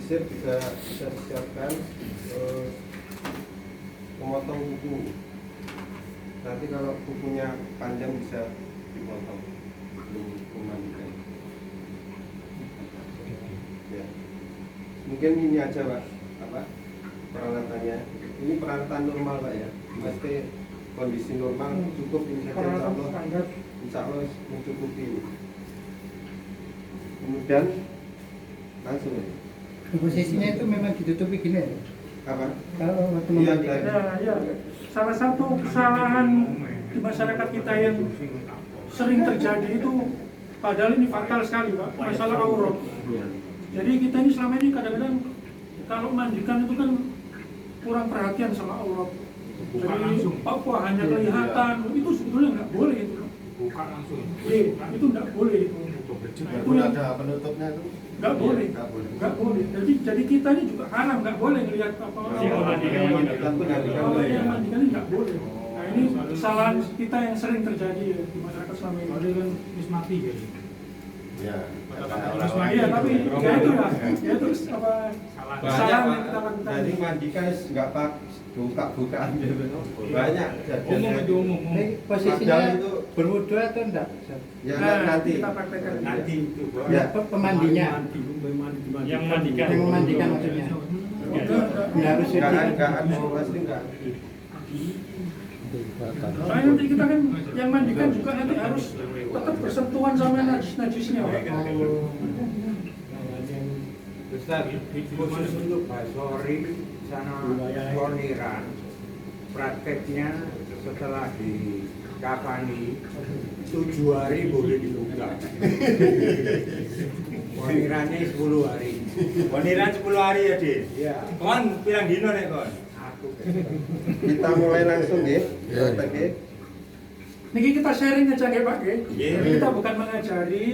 disisir juga bisa disiapkan, terus memotong kuku. Nanti kalau kukunya panjang bisa dipotong sebelum memandikan. Ya. Mungkin ini aja Pak, peralatannya. Ini peralatan normal Pak ya. Pasti kondisi normal cukup ini saja, insya Allah mencukupi ini. Kemudian langsung ya. Posisinya itu memang ditutupi gini ya? Apa? Kalau waktu Iya, memandikan. Ya. Salah satu kesalahan di masyarakat kita yang sering terjadi itu, padahal ini fatal sekali Pak, masalah aurat. Jadi kita ini selama ini kadang-kadang kalau mandikan itu kan kurang perhatian sama aurat. Jadi apa hanya kelihatan, itu sebetulnya nggak boleh itu. Buka langsung. Itu nggak boleh itu. Itu yang ada penutupnya itu? nggak boleh, Nggak boleh. nggak boleh. Jadi kita ini juga haram, nggak boleh ngelihat apa yang mandikan ini nggak boleh. Nah ini kesalahan kita yang sering terjadi ya, di masyarakat selama ini. Ada kan mati ya. Ya. Iya, tapi ya itu lah, ya itu apa kesalahan yang kita lakukan. Jadi mandikan nggak pak buka-bukaan gitu. Banyak. Umum itu umum. Ini posisinya Padahal itu berwudu atau enggak? ya Nah, nanti. kita praktekkan. Nanti itu. Ya. Pemandinya, Yang mandikan. yang memandikan maksudnya. Nggak harus Nggak ada pasti nggak. Soalnya nanti kita kan yang mandikan juga nanti harus tetap bersentuhan sama najis-najisnya. Pak. Ustaz, khusus untuk Basori sana Poniran, prakteknya setelah dikafani 7 hari boleh dibuka. Ponirannya 10 hari. Poniran 10 hari ya, Dik? Iya. Kon pirang dino nek kon? Aku Kita mulai langsung ya. Oke. Niki kita sharing aja ya Pak. Iya. Kita bukan mengajari.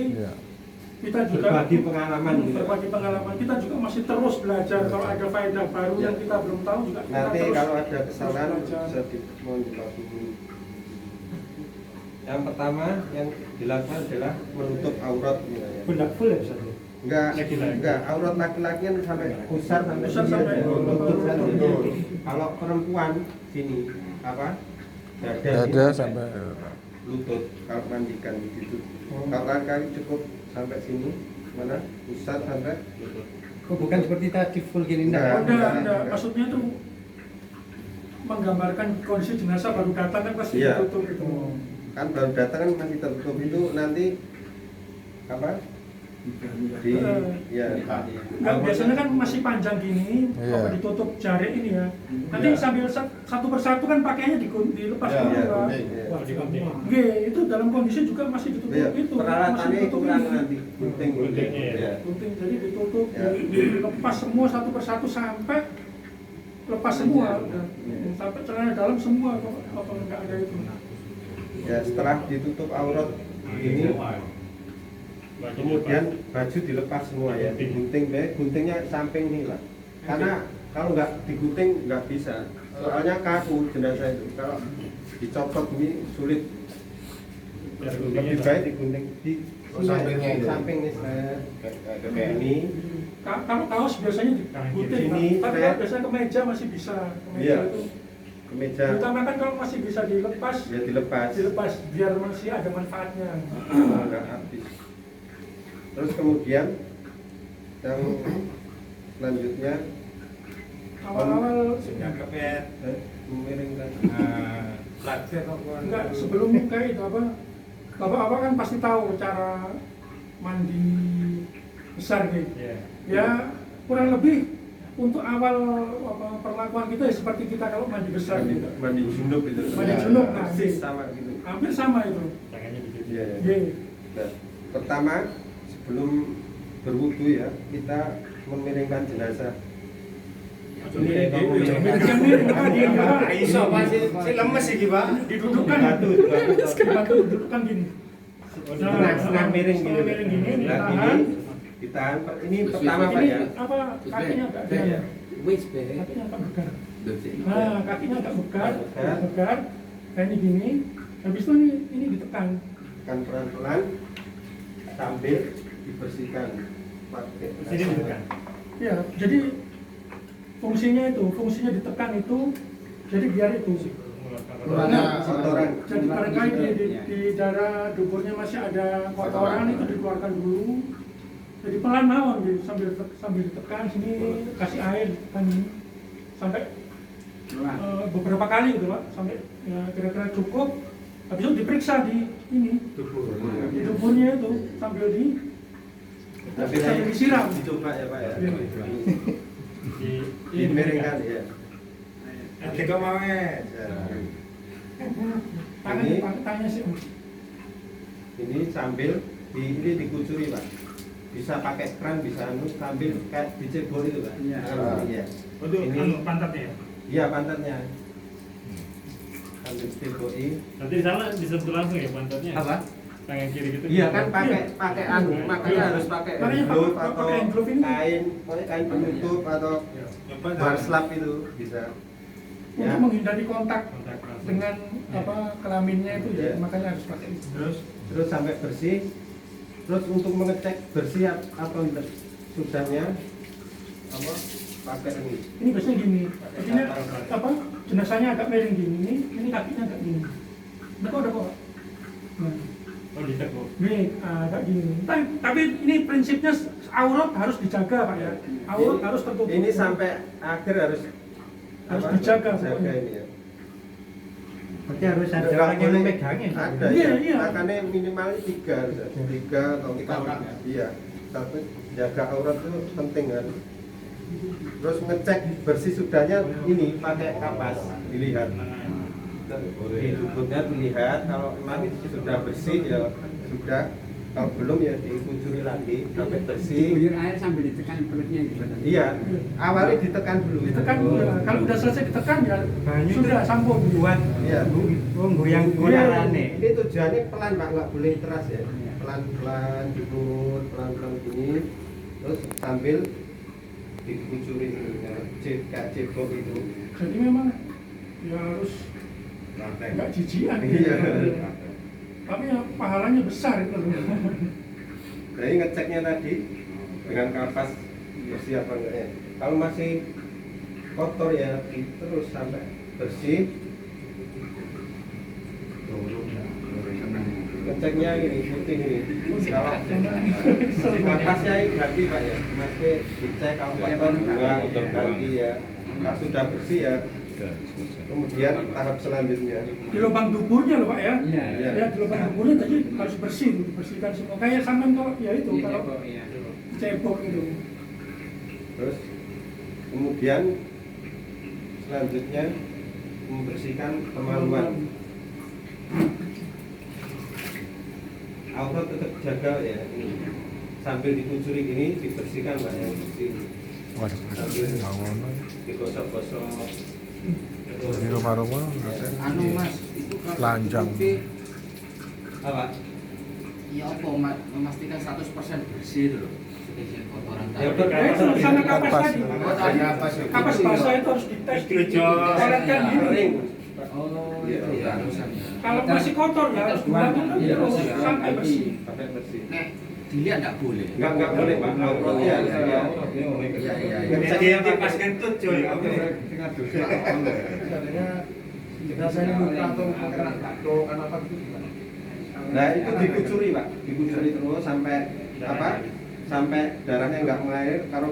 Kita juga Berbagi pengalaman gitu. berbagi pengalaman. Kita juga masih terus belajar. Kalau ada faedah baru yang kita belum tahu juga kita Nanti terus kalau ada kesalahan belajar. bisa mohon dimaklumi dulu. Yang pertama yang dilakukan adalah menutup aurat ya. Benda full ya Ustaz? Enggak, aurat laki-laki kan sampai pusar sampai Pusar sini sampai ya, tutup kan tutup. gitu. Kalau perempuan sini apa? Dada Dada ini sampai lutut kalau mandikan gitu. Kalau laki-laki cukup sampai sini mana? Pusar sampai lutut. Oh, bukan seperti tadi full gini Enggak. enggak? Ada. Maksudnya tuh menggambarkan kondisi jenazah baru datang kan pasti Iya. ditutup itu. Kan baru datang kan masih tertutup itu nanti apa? Di ya Enggak, biasanya kan masih panjang gini, Iya. apa ditutup jari ini ya. Nanti Iya. sambil satu persatu kan pakaiannya dilepas Ya, dulu ya, Pak. ya. Oke, itu dalam kondisi juga masih ditutup Iya, itu. peralatannya masih ditutup kurang ini. nanti gunting ya. Gunting, jadi ditutup, Ya. dilepas semua satu persatu sampai lepas semua. Ya. Sampai celana dalam semua, apa enggak ada itu. Ya setelah ditutup aurat ini kemudian baju dilepas semua ya, digunting deh, guntingnya samping nih lah. Karena kalau nggak digunting nggak bisa, soalnya kaku jenazah itu. Kalau dicopot ini sulit. Lebih baik digunting di sampingnya itu. samping nih saya kayak ini. Kalau kaos biasanya digunting, Ini, tapi saya- kalau biasanya kemeja masih bisa. Kemeja Iya. itu. Kemeja Utamakan kalau masih bisa dilepas, ya dilepas, biar masih ada manfaatnya. nggak habis. Terus kemudian yang selanjutnya Awal-awal Sudah kepet. memiringkan. praktek apa? enggak sebelum nikah itu apa? Bapak-bapak kan pasti tahu cara mandi besar gitu. Ya kurang lebih untuk awal perlakuan kita ya seperti kita kalau mandi besar gitu. Mandi junub itu. Mandi junub, nah, persis gitu. sama gitu. Hampir sama itu. Iya. Ya. Iya. Nah, pertama sebelum berwudu ya kita memiringkan jenazah. Yang miring Pak, dia Pak. Iso Pak si lemes iki, Pak. Didudukkan. Batu. Batu dudukkan gini. Setengah miring gini. setengah miring gini, Nah, ditahan. ditahan. Ini pertama Pak Ini ya. apa kakinya agak Iya. kakinya agak bekar. Nah, kakinya agak bekar, bekar. Nah, ini gini. Habis itu ini ditekan. Tekan pelan-pelan sambil dibersihkan pakai Sini ditekan. Ya, jadi fungsinya ditekan itu, jadi biar itu. Keluarnya kotoran. Jadi barangkali di daerah duburnya masih ada kotoran itu dikeluarkan dulu. Jadi pelan mawon gitu, sambil ditekan sini kasih air kan ini sampai beberapa kali gitu Pak, sampai ya, kira-kira cukup. Habis itu diperiksa di ini di duburnya itu sambil disiram. Dicoba ya Pak ya. Iya. Dimiringkan ya. Nanti kau mau Tangannya sih. Ini sambil ini dikucuri Pak. Bisa pakai keran, bisa sambil kayak dicebol itu Pak. Iya. Iya. Untuk Ini- pantatnya ya? Iya pantatnya. Sambil diceboli. Nanti di sana disentuh langsung ya pantatnya? Apa? Tangan kiri gitu? Iya kan pakai makanya harus pakai Makanya glove pakai atau glove ini. kain penutup atau bar slap itu bisa. Untuk Ya. menghindari kontak Kontak langsung. dengan kelaminnya itu Iya. ya, makanya harus pakai itu. Terus sampai bersih. Terus untuk mengecek bersih apa enggak sudahnya apa pakai ini. Ini biasanya gini, jadinya jenazahnya agak miring gini, ini kakinya agak gini. Udah kok. Nah, Oh ditekuk. ini agak gini. Tapi ini prinsipnya aurat harus dijaga Pak ya. Aurat harus tertutup. Ini sampai akhir harus dijaga jaga pokoknya. ini ya. Berarti harus ada Nggak orang yang boleh- memegangnya. Ada Iya, ya. iya. Makanya minimal 3 harus ada. 3 atau 4. Iya. Tapi jaga aurat itu penting kan. Terus ngecek bersih sudahnya ini pakai kapas dilihat. Di duburnya dilihat kalau memang sudah bersih ya sudah. Kalau belum ya dikucuri lagi sampai bersih. Diguyur air sambil ditekan perutnya gitu. Iya. Awalnya ditekan dulu. Ditekan dulu. Kalau udah selesai ditekan ya Banyak sudah sambung. buat Iya. goyang goyangannya. Ini tujuannya pelan Pak, nggak boleh keras ya. Pelan-pelan diurut, pelan-pelan gini. Terus sambil dikucuri kayak cebok itu. Jadi memang ya harus nggak jijian. Iya. Tapi ya pahalanya besar itu. Jadi ngeceknya tadi dengan kapas bersih apa enggak ya. Kalau masih kotor ya terus sampai bersih. Ngeceknya ini putih ini. Kalau kapasnya ini ganti Pak ya. Masih dicek kalau kotor buang ganti ya. Kalau sudah bersih ya. Kemudian tahap selanjutnya. Di lubang duburnya loh Pak ya. Iya. Iya. Ya di lubang duburnya tadi harus bersih, dibersihkan semua. Kayak sampean kalau ya itu Iya, kalau iya. cebok itu. Terus kemudian selanjutnya membersihkan kemaluan. Aurat tetap jaga ya. Sambil dikucuri gini dibersihkan Pak yang bersih. Sambil digosok-gosok. Di rumah-rumah Anu Mas, itu kalau Telanjang. ditutupi, Apa? ya apa memastikan 100% bersih itu loh. Sedikit kotoran Ya, tadi. Nah, itu sama kapas Kapas. tadi. Oh, tadi Kapas basah itu harus dites. Dicocok. Toiletkan gini. Kering. Oh, itu ya harusan ya. Kalau masih kotor ya harus dilakukan Iya, terus iya. sampai bersih. Sampai bersih. Nek dilihat enggak boleh. Enggak boleh Pak. Auratnya ya. Iya, iya. Jadi yang pas kentut coy. Nah itu dikucuri Pak, dikucuri terus sampai apa? Sampai darahnya nggak mengalir. Kalau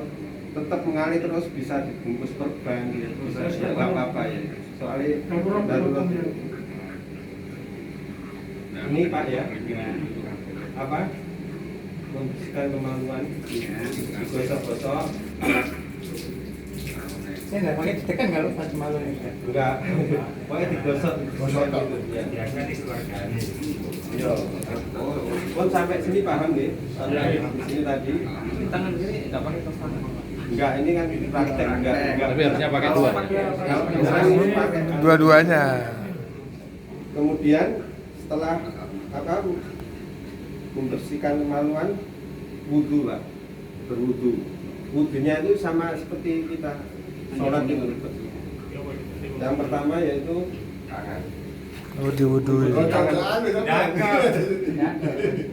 tetap mengalir terus bisa dibungkus perban, bisa nggak apa-apa ya. Soalnya darurat. Ini Pak ya, apa? Membersihkan kemaluan, digosok-gosok. Saya nggak pakai ditekan kalau pas malu ini. Enggak, pokoknya digosok gitu ya. Biasa dikeluarkan. Yo. Pun sampai sini paham nih? Sampai di sini tadi. Tangan kiri enggak pakai tos tangan. Enggak, ini kan praktek enggak. Tapi harusnya pakai dua. Kalau ini pakai Dua-duanya. Kemudian setelah apa? Membersihkan kemaluan, wudhu Pak. Berwudhu. Wudhunya itu sama seperti kita sholat itu. Yang pertama yaitu tangan. Wudhu-wudhu. Jangan.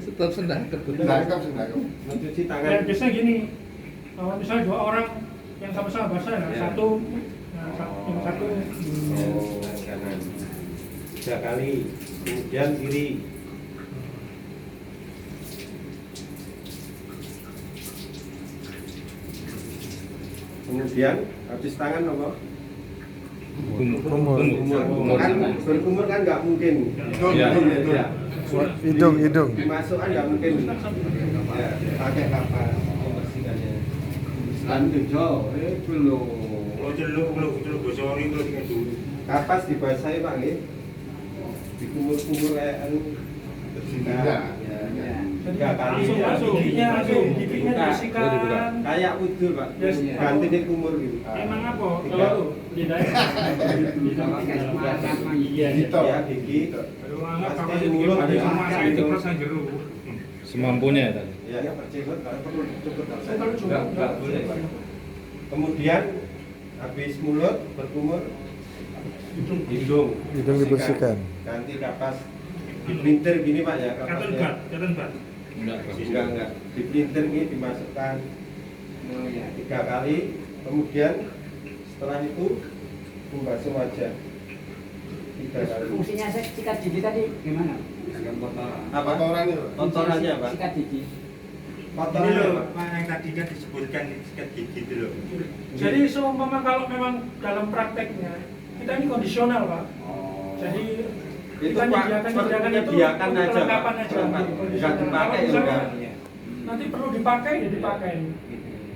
Tetap senang. Mencuci tangan. Dan biasanya gini, Kalau misalnya 2 orang yang sama-sama basah, nah, Ya. yang satu kanan 3 kali, kemudian kiri. Kemudian habis tangan apa? Kumur. Berkumur kan nggak mungkin. Ya. Ya. Hidung. Dimasukkan nggak mungkin. Ya, pakai kapas membersihkannya. Lanjut, belum. Oh, celuk gosori terus kayak dulu. Kapas dibasahi Pak nggih. Dikumur-kumur kayak anu. Tidak. Ya. 3 kali. giginya dibersihkan. Kayak udul Pak. Yes. Ganti di kumur gitu. Emang apa? Tiga. Kalau lidahnya Gitu. Ya gigi. Pasti mulut Ada ya. cuma saya itu perasaan jeruk. Semampunya ya tadi. Ya, percegot kalau perlu cukup. kalau cuma Enggak boleh. Kemudian habis mulut berkumur hidung Dibersihkan. ganti kapas dipelintir gini Pak ya Katen kapasnya. bat. Enggak dipelintir gini dimasukkan 3 kali, kemudian setelah itu membasuh wajah 3 kali. Fungsinya sikat gigi tadi gimana? Apa kotorannya Pak? Sikat gigi. Ini Kotorannya loh, Pak. Pak, yang tadi kan disebutkan sikat gigi itu loh. Jadi seumpama kalau memang dalam prakteknya kita ini kondisional Pak. Jadi Itu kita Pak, menyediakan itu menyediakan untuk aja, kelengkapan Pak. aja. Enggak dipakai Kalau juga. misalnya nanti perlu dipakai ya dipakai.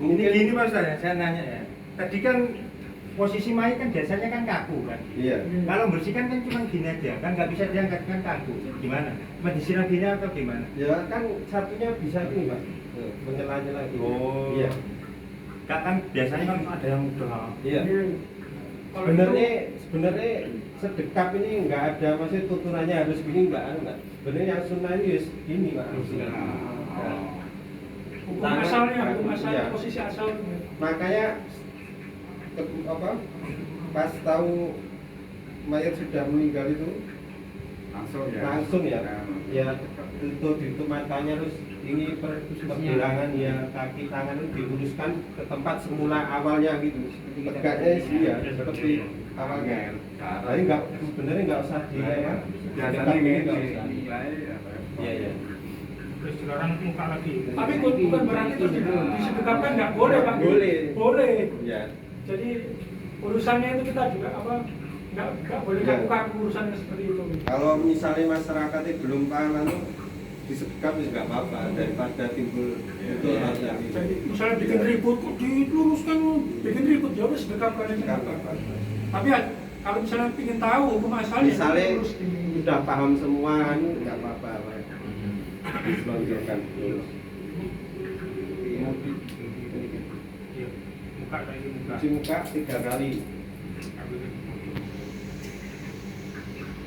Ini gini Pak Ustaz, saya nanya ya. Tadi kan posisi mayat kan biasanya kan kaku kan. Iya. Kalau bersihkan kan cuma gini aja, kan nggak bisa diangkat kan kaku. Gimana? Cuma disiram gini atau gimana? Ya kan satunya bisa ini Pak. Menyela-nyela gini. Oh. Iya. Kan biasanya kan ada yang udah. Iya. Kalau Sebenarnya sedekap ini nggak ada, maksudnya tuturannya harus gini nggak. Sebenarnya yang sunnah ini harus gini Pak. hukum asalnya, Iya. posisi asal. Makanya pas tahu mayat sudah meninggal itu langsung ya ditutup matanya, terus ini pergelangan ya kaki tangan itu diluruskan ke tempat semula awalnya gitu, tegaknya sih ya seperti awalnya. Tapi sebenarnya nggak usah di Biasanya nggak usah. Iya. Terus sekarang muka lagi. Tapi bukan berarti itu disedekapkan nggak boleh Pak. Boleh. Boleh. Ya. Jadi urusannya itu kita juga nggak boleh Ya. kaku urusannya seperti itu. Kalau misalnya masyarakatnya belum paham itu disekap ya nggak apa-apa daripada timbul itu orang yang Jadi misalnya bikin ribut kok diluruskan, bikin ribut ya udah sedekapkan aja. nggak apa-apa. Tapi kalau misalnya ingin tahu hukum asalnya, Misalnya terus udah paham semua nggak apa-apa Pak. Diselonjorkan terus. Muka kayak gini muka. Cuci muka 3 kali.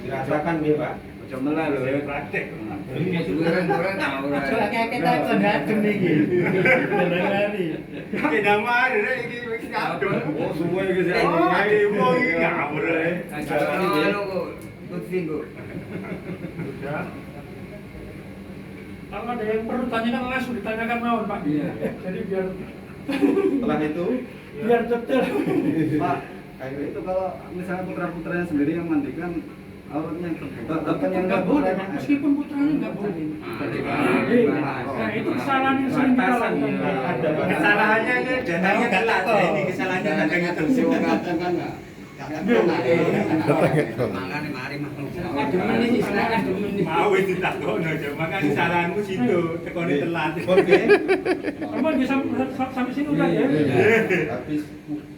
Dirasakan ya Pak. Macam mana loh ya? Praktek. Orang tahu lah. Coba kayak kita ngajeng nih. Kayak damai deh iki wis kabeh. Oh, semua yang bisa. Oh, ayo mau iki ngawur ae. Pusing kok. Udah. kalau ada yang perlu tanyakan langsung ditanyakan naon Pak. Iya. Jadi biar Setelah itu detail. Pak, itu kalau misalnya putra-putranya sendiri yang mandikan auratnya yang terbuka, bukan yang Nggak boleh Pak, meskipun putranya nggak boleh. Nah itu kesalahan yang sering kita Pantasan, lakukan. ya. Ada Kesalahannya ini dananya telat. Ini kesalahannya kadang itu. kadang kan enggak. Makanya mari Ademen ini silakan ademen ini. Mau itu takon aja, makanya kesalahanmu situ, tekoni telat. oke. Kamu dia sampai sini udah ya. Habis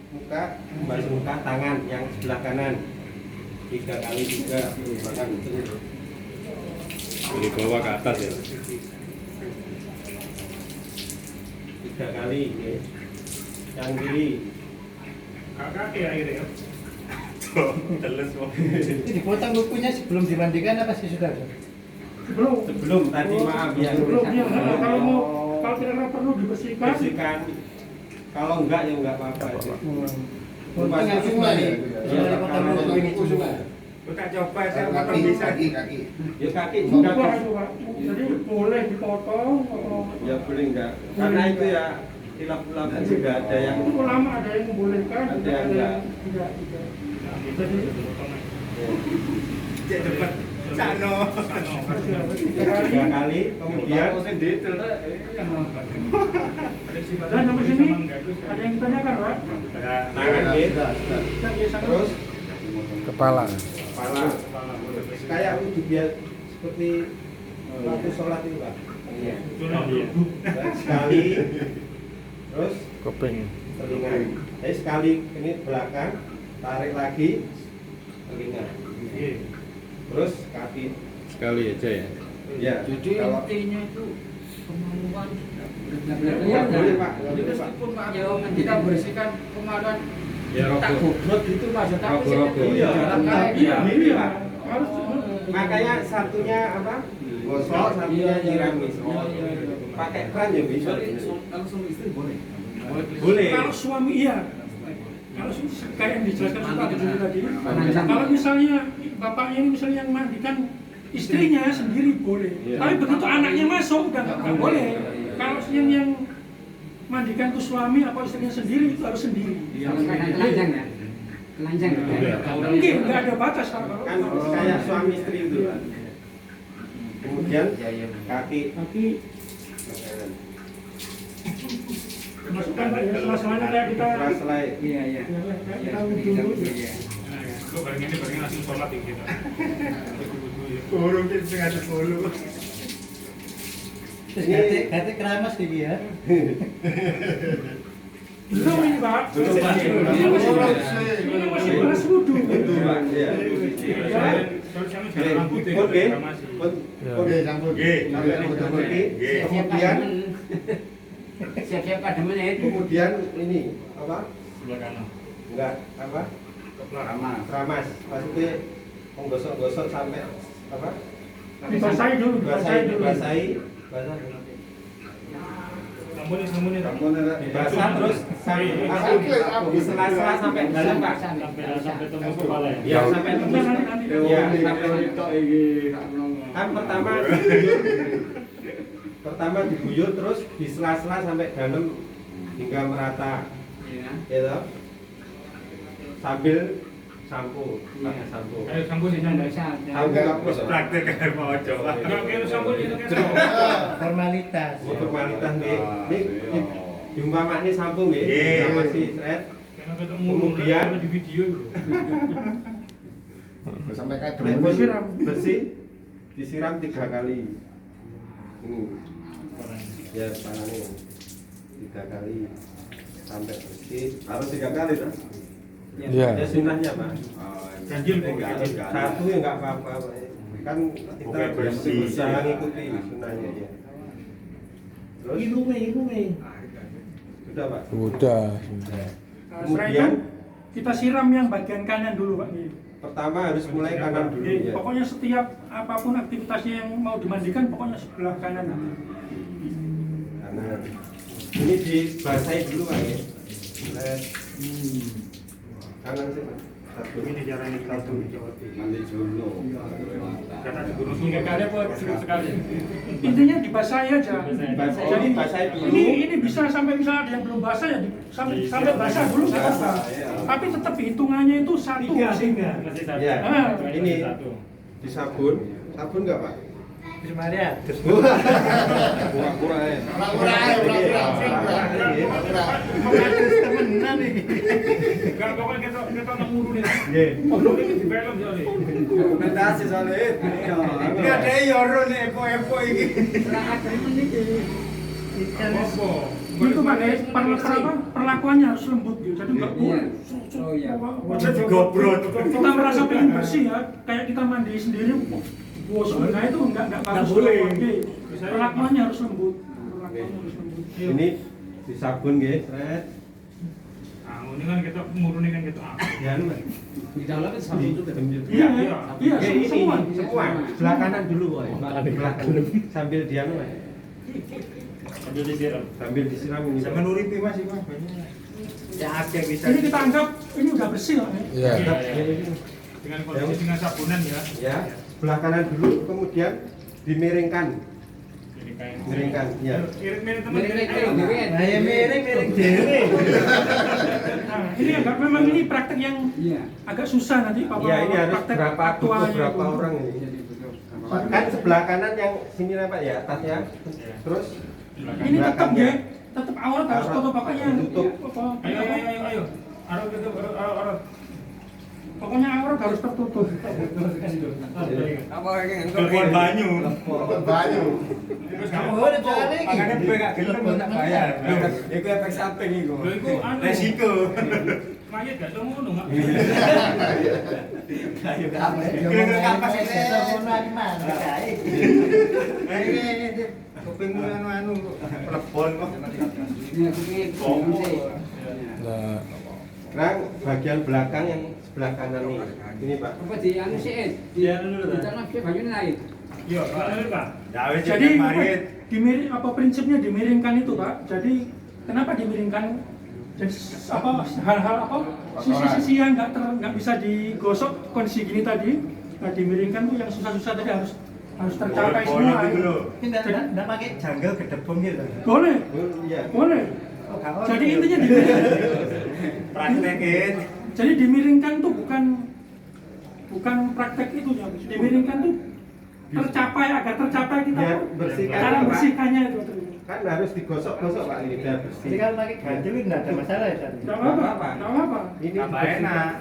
muka, basuh muka tangan yang sebelah kanan 3 kali juga bahkan terus. dari bawah ke atas ya. 3 kali ya. Yang kiri Kakak akhirnya ya. Teles kok. Ini dipotong kukunya sebelum dimandikan apa sih sudah? sebelum tadi maaf ya. Sebelumnya kalau kira-kira perlu dibersihkan. Bersihkan. Kalau enggak ya enggak apa-apa aja. Potong semua nih. Iya, Potong ini semua. Kita coba saya potong bisa. Ya kaki Juga juga. itu Pak. Jadi boleh dipotong atau Ya boleh enggak. Karena itu ya Khilaf-khilaf juga ada yang ulama ada yang membolehkan, ada yang enggak. tidak. Jadi Cek depan. Sano. 3 kali, kemudian Dan sampai sini ada yang ditanyakan, Pak? tangan gitu. Terus Kepala. kepala. Kayak wudhu biasa seperti waktu sholat itu Pak. Sekali, terus Kuping. telinga. Jadi sekali ini belakang, tarik lagi telinga. Terus kaki. Sekali aja ya. Ya. Jadi Kalau intinya itu kemauan. nggak boleh Pak, nggak boleh Pak. Meskipun Pak kita bersihkan kemaluan Ya tak rokok. goblok gitu Mas, tapi Rokok-rokok. Iya. dalam kayak Iya. gini. Ini Pak. Makanya satunya apa? Gosok, satunya nyiramis. Pakai kran ya bisa. Langsung istri boleh. Boleh. Kalau suami iya. Kalau kayak yang dijelaskan Pak Budi tadi, kalau misalnya bapaknya ini misalnya yang mandikan istrinya sendiri boleh. Iya. Tapi begitu anaknya masuk udah nggak boleh. Kalau yang mandikan tuh suami apa istrinya sendiri itu harus sendiri. Telanjang ya? Telanjang ya? Mungkin nggak ada batas kalau Kan kayak suami istri itu Pak. Kemudian kaki. masukkan Pak ya, setelah kayak kita Setelah Iya. kita wudhu. Kok bareng ini bareng langsung sholat ya kita. Burung kita setengah 10. Kate keramas iki ya. Belum ini Pak. Belum, Pak. Ini masih balas wudhu. itu Pak. Iya. Terus kamu jalan rambut ya, Oke. masih. Oke, campur. Kemudian Siap-siap kademen ya. kemudian ini apa? Sebelah kanan. Enggak, apa? Ramas. Maksudnya menggosok-gosok sampai apa? Dibasahi dulu, Dibasahi. Sambungin. Basah terus di sela-sela sampai dalam Pak. Sampai tembus kepala ya. Ya, sampai tembus. Ya, sampai kan pertama diguyur terus di sela-sela sampai dalam hingga merata. Gitu. Sambil sampo, pakai sampo. Ayo sambung sih Enggak sambung. usah. Sampo apa? Praktek kayak mau coba. Enggak kira sambung itu kan. Formalitas. Formalitas nih. Ini diumpama ini sampo nggih. Iya. Masih thread. Karena ketemu Kemudian di video itu. Sampai kayak disiram bersih, disiram 3 kali. Ya, tangannya 3 kali sampai bersih. Harus 3 kali kan? Iya. Ya sunnahnya Pak. Ganjil Satu ya nggak apa-apa. Kan kita berusaha ngikuti sunnahnya ya. Terus Ilume. sudah Pak. Udah. Setelah itu kita siram yang bagian kanan dulu Pak. Pertama harus mulai kanan dulu ya. Pokoknya setiap apapun aktivitasnya yang mau dimandikan pokoknya sebelah kanan. Kanan. Ini dibasahi dulu Pak ya. Kanan sih Pak. Satu. Ini caranya satu di Jawa Timur. Mandi dulu. Karena di gunung Tiga kali apa cukup sekali? Intinya dibasahi aja. Dibasahi, Jadi dibasahi dulu. ini bisa sampai misalnya ada yang belum basah ya sampai basah dulu nggak apa-apa. Basah, iya. Tapi tetap hitungannya itu satu. Masih satu. Ya. Ini Satu. di sabun. Sabun nggak Pak? Bismillah. Pura-pura ya. Temenan iki. Enggak pokoknya kita nanguru nih. Nggih. Belum ini di film soalnya. Dokumentasi soalnya. Ini ada yoro nih epo ini. Apa? Itu Pak, perlakuannya harus lembut gitu. Jadi nggak boleh. Oh iya. Udah digobrol. Kita merasa pengen bersih ya, kayak kita mandi sendiri. Nah itu nggak bagus. boleh. Perlakuannya harus lembut. Perlakuannya harus lembut. Ini di sabun nggih, Fred. Ah, ini kan kita ngurunin kan kita. Ya, Pak. Di dalam kan sabun juga. Iya, iya, Ini semua. sebelah kanan dulu Boy. Sebelah kanan. Sambil diam Pak. Sambil disiram. Sambil disiram ini. Sama nuripi Mas itu banyak. Ya ada bisa. Ini kita anggap ini udah bersih lah. Iya. Dengan kondisi dengan sabunan ya. Ya, sebelah kanan dulu kemudian dimiringkan. Miringkan, ya. Miring teman. Nah, ya miring dewe. Nah, ini memang ini praktek yang agak susah nanti Pak. Ya, ini harus praktek berapa aktualnya berapa itu. orang ini. Kan sebelah kanan yang sini lah Pak ya, atasnya. Terus Ini tetap ya, tetap awal harus tutup pokoknya. Tutup. Ayo. Aro gitu, aro. Pokoknya aurat harus tertutup. Apa yang Telepon banyu. Banyu. Terus Udah jalan lagi. Makanya gue gak gelem tak bayar. Iku efek samping iku. Lho iku anu Resiko. mayat gak tau ngono enggak. Ayo kira-kira kapas ini teleponan di mana kae. Ini kupingmu anu telepon kok. Nah, sekarang bagian belakang yang sebelah kanan nih. Ini Pak. Apa di anu sih? Iya dulu Di tanah dia bagian lain. Yo, kalau Pak. Jadi dimiring apa prinsipnya dimiringkan itu Pak. Jadi kenapa dimiringkan? Jadi apa hal-hal apa sisi-sisi yang nggak bisa digosok kondisi gini tadi. Nah dimiringkan tuh yang susah-susah tadi harus tercapai semua. Enggak pakai janggal gedebong gitu. Boleh, Iya. boleh. Jadi intinya dimiringkan. Praktekin. Jadi dimiringkan tuh bukan praktek itu ya. Dimiringkan tuh tercapai agar tercapai kita Biar bersihkan, cara Pak. bersihkannya itu. Kan harus digosok-gosok Pak ini biar bersih. Jadi kalau pakai ganjil enggak ada masalah ya tadi. Nggak apa-apa, nggak apa-apa. Ini Tambah dibersihkan. enak.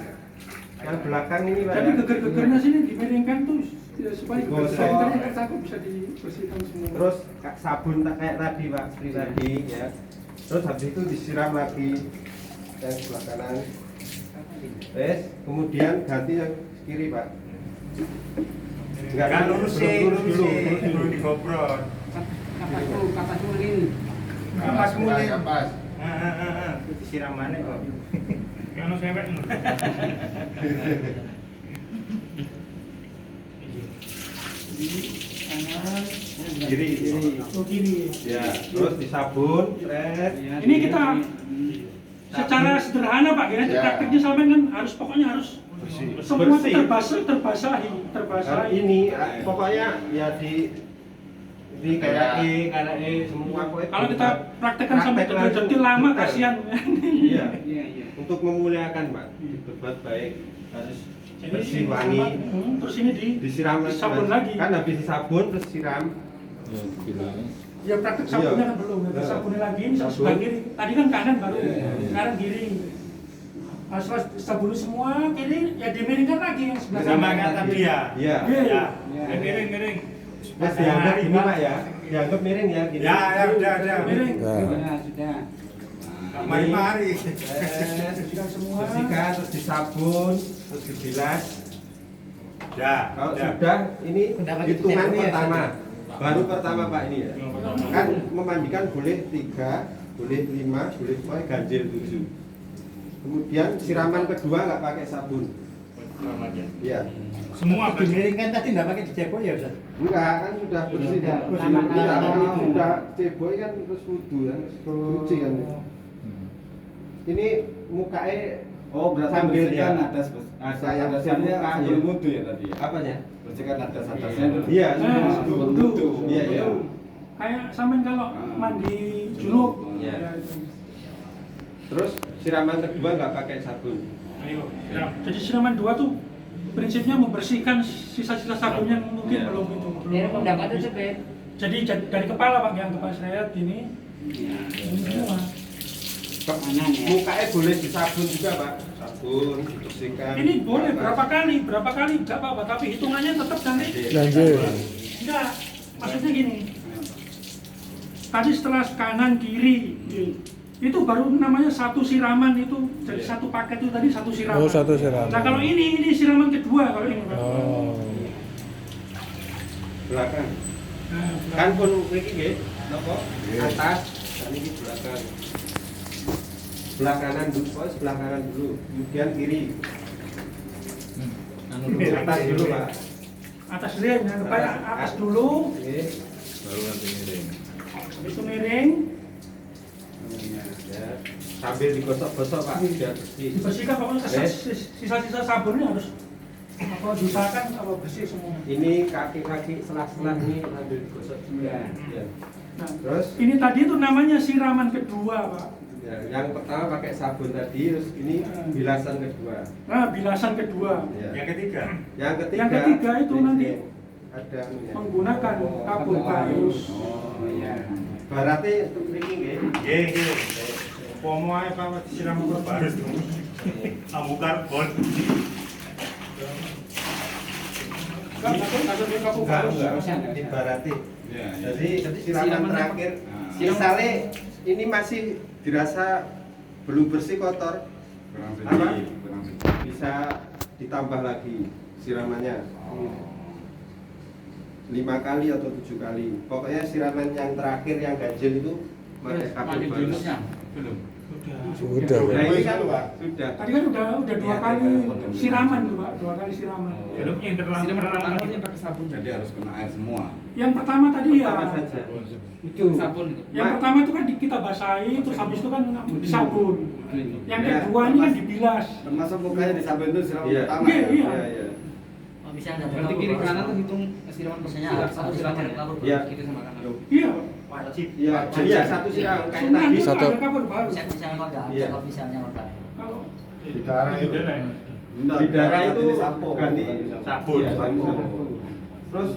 Yang belakang ini Pak. Jadi geger-gegernya sini dimiringkan tuh ya, supaya Digosok. geger-gegernya tercakup bisa dibersihkan semua. Terus sabun tak kayak tadi Pak, seperti tadi ya. Terus habis itu disiram lagi yang sebelah kanan. Terus kemudian ganti yang kiri Pak. Enggak lurusin, lurus dulu. dulu digobrol. Kapas mulin. Kapas mulin. Kapas. Siramannya kok. Yang ono sewek. Kiri. Oh gini. Ya, terus disabun, seret. Ini kita secara sederhana Pak ya, Ya. prakteknya sama kan pokoknya harus semua Bersih. terbasahi. Ini pokoknya ya di kayak semua pokoknya. Kalau kita praktekkan sampai Praktek detil langsung. lama Betul. kasihan. Iya. Iya. Untuk memuliakan Pak, berbuat baik harus bersih Jadi, wangi. terus ini Disiram lagi. disabun Mas. lagi. Kan habis disabun terus siram. ya bilang. Ya praktek sabunnya kan belum, ya sabunnya lagi ini Sabun. sebelah kiri. Tadi kan kanan baru, Iya. sekarang kiri. Nah, setelah sabun semua kiri ya dimiringkan lagi yang sebelah Sama kanan. kayak tadi ya. Iya. Iya. Ya. Miring. Mas dianggap ini Pak ya. Dianggap miring ya gini. Ya, udah. Miring. Ya. Sudah. Mari-mari. Bersihkan semua. Bersihkan terus disabun, terus dibilas. Ya, Kalau udah. sudah ini Pendapat hitungan kita ya, pertama. sudah. Baru pertama Pak ini ya. Kan memandikan boleh 3, boleh 5, boleh pokoknya ganjil 7. Kemudian siraman kedua nggak pakai sabun. Iya. Semua Dimiringkan tadi enggak pakai dicepok ya, Ustaz? Enggak, kan sudah bersih ya. Iya, kan sudah ceboy kan terus wudu kan, suci kan. Ini mukanya Berarti sambil bersihkan ya. atas Saya atasnya muka, sebelum iya. wudu ya tadi ya. Apanya? Bersihkan atas atasnya dulu. Iya, Nah, sebelum wudu. wudu. Iya, iya. Kayak sampean kalau mandi junub. Iya. Ya, itu. Terus siraman kedua nggak pakai sabun. Ayo, siram. Jadi siraman 2 tuh prinsipnya membersihkan sisa-sisa sabun yang mungkin Iya. belum itu. Dia pendapatnya cepet. Jadi dari kepala Pak yang kepala saya ini semua. Mukanya boleh disabun juga Pak. Sabun, dibersihkan. Ini boleh berapa kali nggak apa-apa, tapi hitungannya tetap nanti. Ganjil. Enggak, maksudnya gini. Tadi setelah kanan kiri itu baru namanya satu siraman itu, jadi satu paket itu tadi satu siraman. Oh, satu siraman. Nah kalau ini siraman kedua kalau ini. Pak. Oh. Belakang. Nah, Kan pun iki nggih, napa? Atas, dan ini belakang. Sebelah kanan dulu, pokoknya sebelah kanan dulu, kemudian kiri. Atas dulu Pak. atas dulu ya, depan atas dulu, Oke. Baru nanti miring. habis itu miring, Ya. Sambil digosok-gosok Pak, biar bersih. dibersihkan pokoknya Yes. sisa-sisa sabunnya harus Apa diusahakan apa bersih semua. Ini kaki-kaki selah-selah ini ambil digosok juga. Ya. Nah, Terus ini tadi itu namanya siraman kedua, Pak. ya, yang pertama pakai sabun tadi, terus ini bilasan kedua. Nah, bilasan kedua. Ya. Yang ketiga. Yang ketiga, Yang ketiga itu ini nanti ada menggunakan kapur barus. Berarti untuk ini nggih. Nggih. Pomo ae Pak disiram kapur barus. Ambu karbon. Enggak, ibaratnya. Jadi siraman terakhir, misalnya ini masih dirasa belum bersih kotor, apa? Bisa ditambah lagi siramannya 5 kali atau 7 kali. Pokoknya siraman yang terakhir yang ganjil itu pakai kapur barus. Sudah. Nah, ini kan Pak, sudah. Tadi kan udah 2 kali siraman tuh, Pak. 2 kali siraman. Yang terlalu pakai sabun. Jadi harus kena air semua. Yang pertama tadi ya. Pertama saja. Itu sabun. Yang pertama itu kan kita basahi, terus habis itu kan disabun. Yang Ya. kedua ini kan dibilas. Termasuk mukanya di sabun itu siraman Iya. pertama. Iya, iya. Iya, iya. Bisa ada Berarti kiri kanan tuh hitung siraman Biasanya persennya. satu siraman kapur Iya. Kiri sama kanan. Iya. Wajib. Iya, jadi ya satu siraman kayak Sunnah tadi. itu Satu. ada kapur barus. misalnya kalau nggak Iya. kalau misalnya nggak Kalau Di darah itu. Di darah itu sampo. ganti Sabun. Iya, sampo. Terus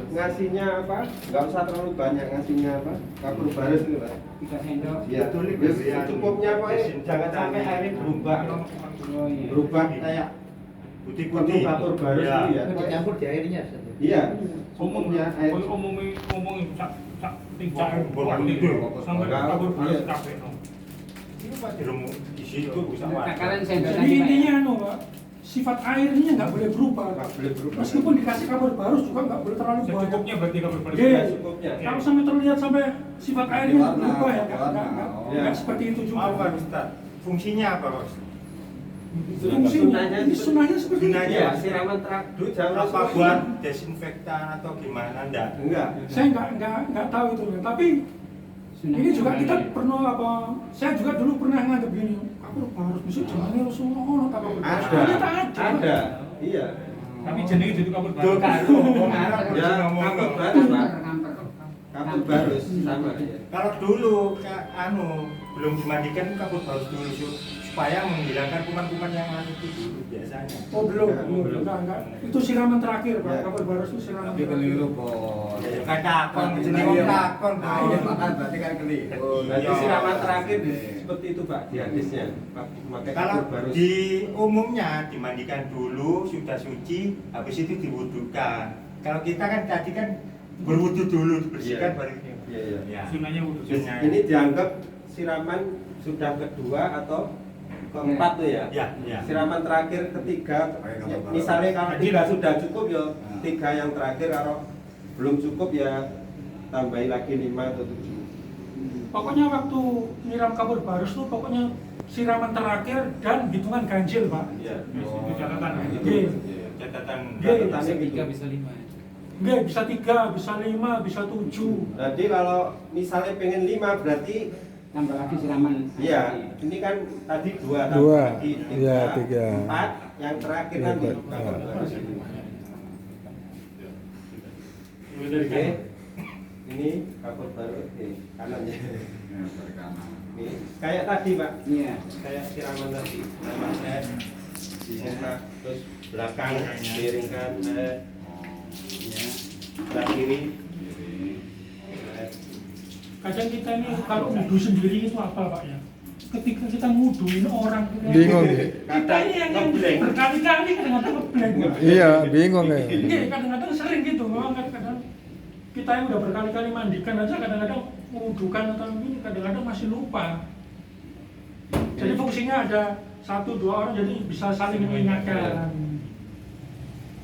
ngasihnya apa? Enggak usah terlalu banyak ngasihnya apa? Kapur barus itu, Pak. 3 sendok. Iya. Secukupnya pokoknya jangan sampai airnya berubah kayak Putih-putih. penuh kapur barus Iya. itu ya. dicampur di airnya. Iya. Umumnya air. ngomongin sak tingkat Bukan itu. sampai Enggak. kabur barus Iya. kabeh. Ini Pak diremu di situ bisa Nah, wajar. kalian sendok. jadi intinya Pak, sifat airnya nggak boleh berubah. Nggak boleh berubah. Meskipun dikasih kapur barus juga nggak boleh terlalu banyak. Secukupnya berarti kabur barus. Iya. Secukupnya. Kalau sampai terlihat sampai sifat airnya Warna, berubah ya, warna. nggak seperti itu juga. Apa Ustaz? Fungsinya apa, Bos? Fungsinya, ini sunahnya seperti itu. Sunahnya. Iya, siraman terakhir jangan Apa langsung- buat desinfektan atau gimana enggak? Enggak. Saya nggak tahu itu, tapi ini juga kita pernah apa? Saya juga dulu pernah nganggap gini, aku harus bisa jalannya Rasulullah, apa? Ternyata Ada. Iya. Tapi jenenge itu kabur Tuh barus. kan, Ya, kapur barus, Pak. Kapur barus sama ya. Kalau dulu belum dimandikan kapur barus dulu supaya menghilangkan kuman-kuman yang itu dulu biasanya. Oh belum, enggak. Itu siraman terakhir, Pak. Ya. Kapur barus itu siraman Tapi terakhir. keliru Bos. Ya kan takon, jenenge wong takon, Nah, iya Bos. makan berarti kan keliru. Berarti Iya. siraman terakhir seperti itu, Pak, di hadisnya. Pak, pakai Kalau kapur barus. di umumnya dimandikan dulu, sudah suci, habis itu diwudukan. Kalau kita kan tadi kan berwudu dulu, dibersihkan Iya. baru Iya, iya. Ya. Sunahnya wudu. Sunahnya. Ini dianggap siraman sudah kedua atau keempat tuh ya. Ya, ya. Siraman terakhir ketiga, Pakai kapur ya, barus. misalnya kalau Jadi, 3 sudah cukup ya, Nah. 3 yang terakhir kalau belum cukup ya tambahin lagi 5 atau 7. Pokoknya waktu nyiram kapur barus tuh pokoknya siraman terakhir dan hitungan ganjil, Pak. Iya. Itu catatan. Iya. Catatan Catatannya gitu. bisa 5 ya. Enggak, bisa 3, bisa 5, bisa 7. Jadi kalau misalnya pengen 5 berarti Tambah lagi siraman. iya, ini kan tadi 2 Dua. lagi Iya, 3. 4, yang terakhir Iya, nanti Pak. kapur barus ini. Dari Oke. kanan. Ini kapur barus nih, kanannya. Ya, dari kanan. Nih, kayak tadi, Pak. Iya. Kayak siraman tadi. Nama saya di muka, terus belakang miringkan ya. Sebelah kiri. Kadang kita ini kalau wudu sendiri itu apa, Pak ya? Ketika kita nguduin orang Bingung. kita ini yang Ngeblank. berkali-kali kadang-kadang ngeblank. Pak. Iya, bingung ya. Iya, kadang-kadang sering gitu, kadang kita yang udah berkali-kali mandikan aja kadang-kadang mengudukan atau ini kadang-kadang masih lupa. Jadi fungsinya ada 1-2 orang jadi bisa saling mengingatkan.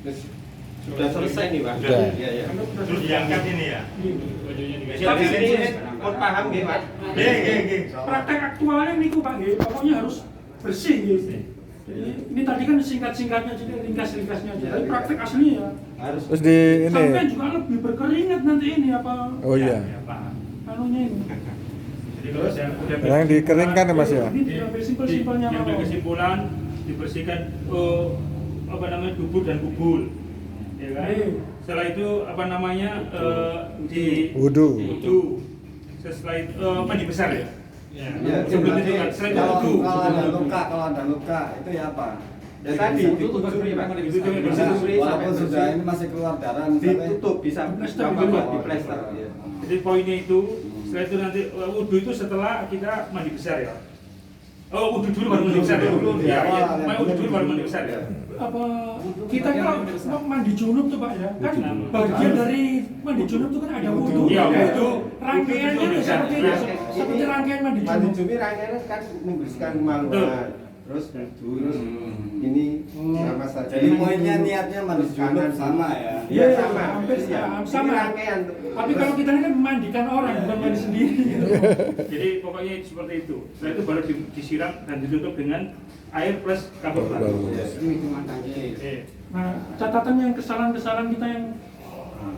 Terus sudah selesai nih, Pak. Sudah. Iya, iya. Terus diangkat ini ya. Bajunya juga. Tapi ini pun paham nggih, Pak. Nggih. Praktek aktualnya niku Pak nggih, pokoknya harus bersih gitu. Jadi ini tadi kan singkat-singkatnya jadi ringkas-ringkasnya aja. Tapi praktek aslinya ya Harus Terus di ini. sampai juga lebih berkeringat nanti ini apa Oh iya. Ya, Pak. anunya ini. Jadi kalau saya udah Yang dikeringkan ya, Mas ya? Ini diambil simpel-simpelnya diambil Pak. kesimpulan, dibersihkan apa namanya dubur dan kubul, ya kan? Setelah itu apa namanya di Wudu. Setelah itu mandi besar ya. Ya, Sebelum itu kan, setelah itu wudu. kalau ada luka itu ya apa? Ya tadi ditelusuri Pak. Ditelusuri Walaupun sudah ini masih keluar darah, ditutup bisa di plester. Jadi poinnya itu, setelah itu nanti wudu itu setelah kita mandi besar ya. Oh, wudu dulu baru mandi besar ya. Ya, wudu dulu baru mandi besar ya. Apa kita kalau mau mandi junub tuh Pak ya, kan bagian dari mandi junub tuh kan ada wudu. Iya, itu wudu. rangkaiannya tuh seperti rangkaian mandi Mandi junub. junub rangkaiannya kan membersihkan kemaluan. Terus terus ini sama saja. Jadi poinnya niatnya mandi junub sama ya. Iya sama. Hampir Iya. sama. Ini rangkaian. Tapi kalau kita ini kan memandikan orang bukan mandi sendiri. Jadi pokoknya seperti itu. Setelah itu baru disiram dan ditutup dengan air plus kapur. Nah, catatan yang kesalahan-kesalahan kita yang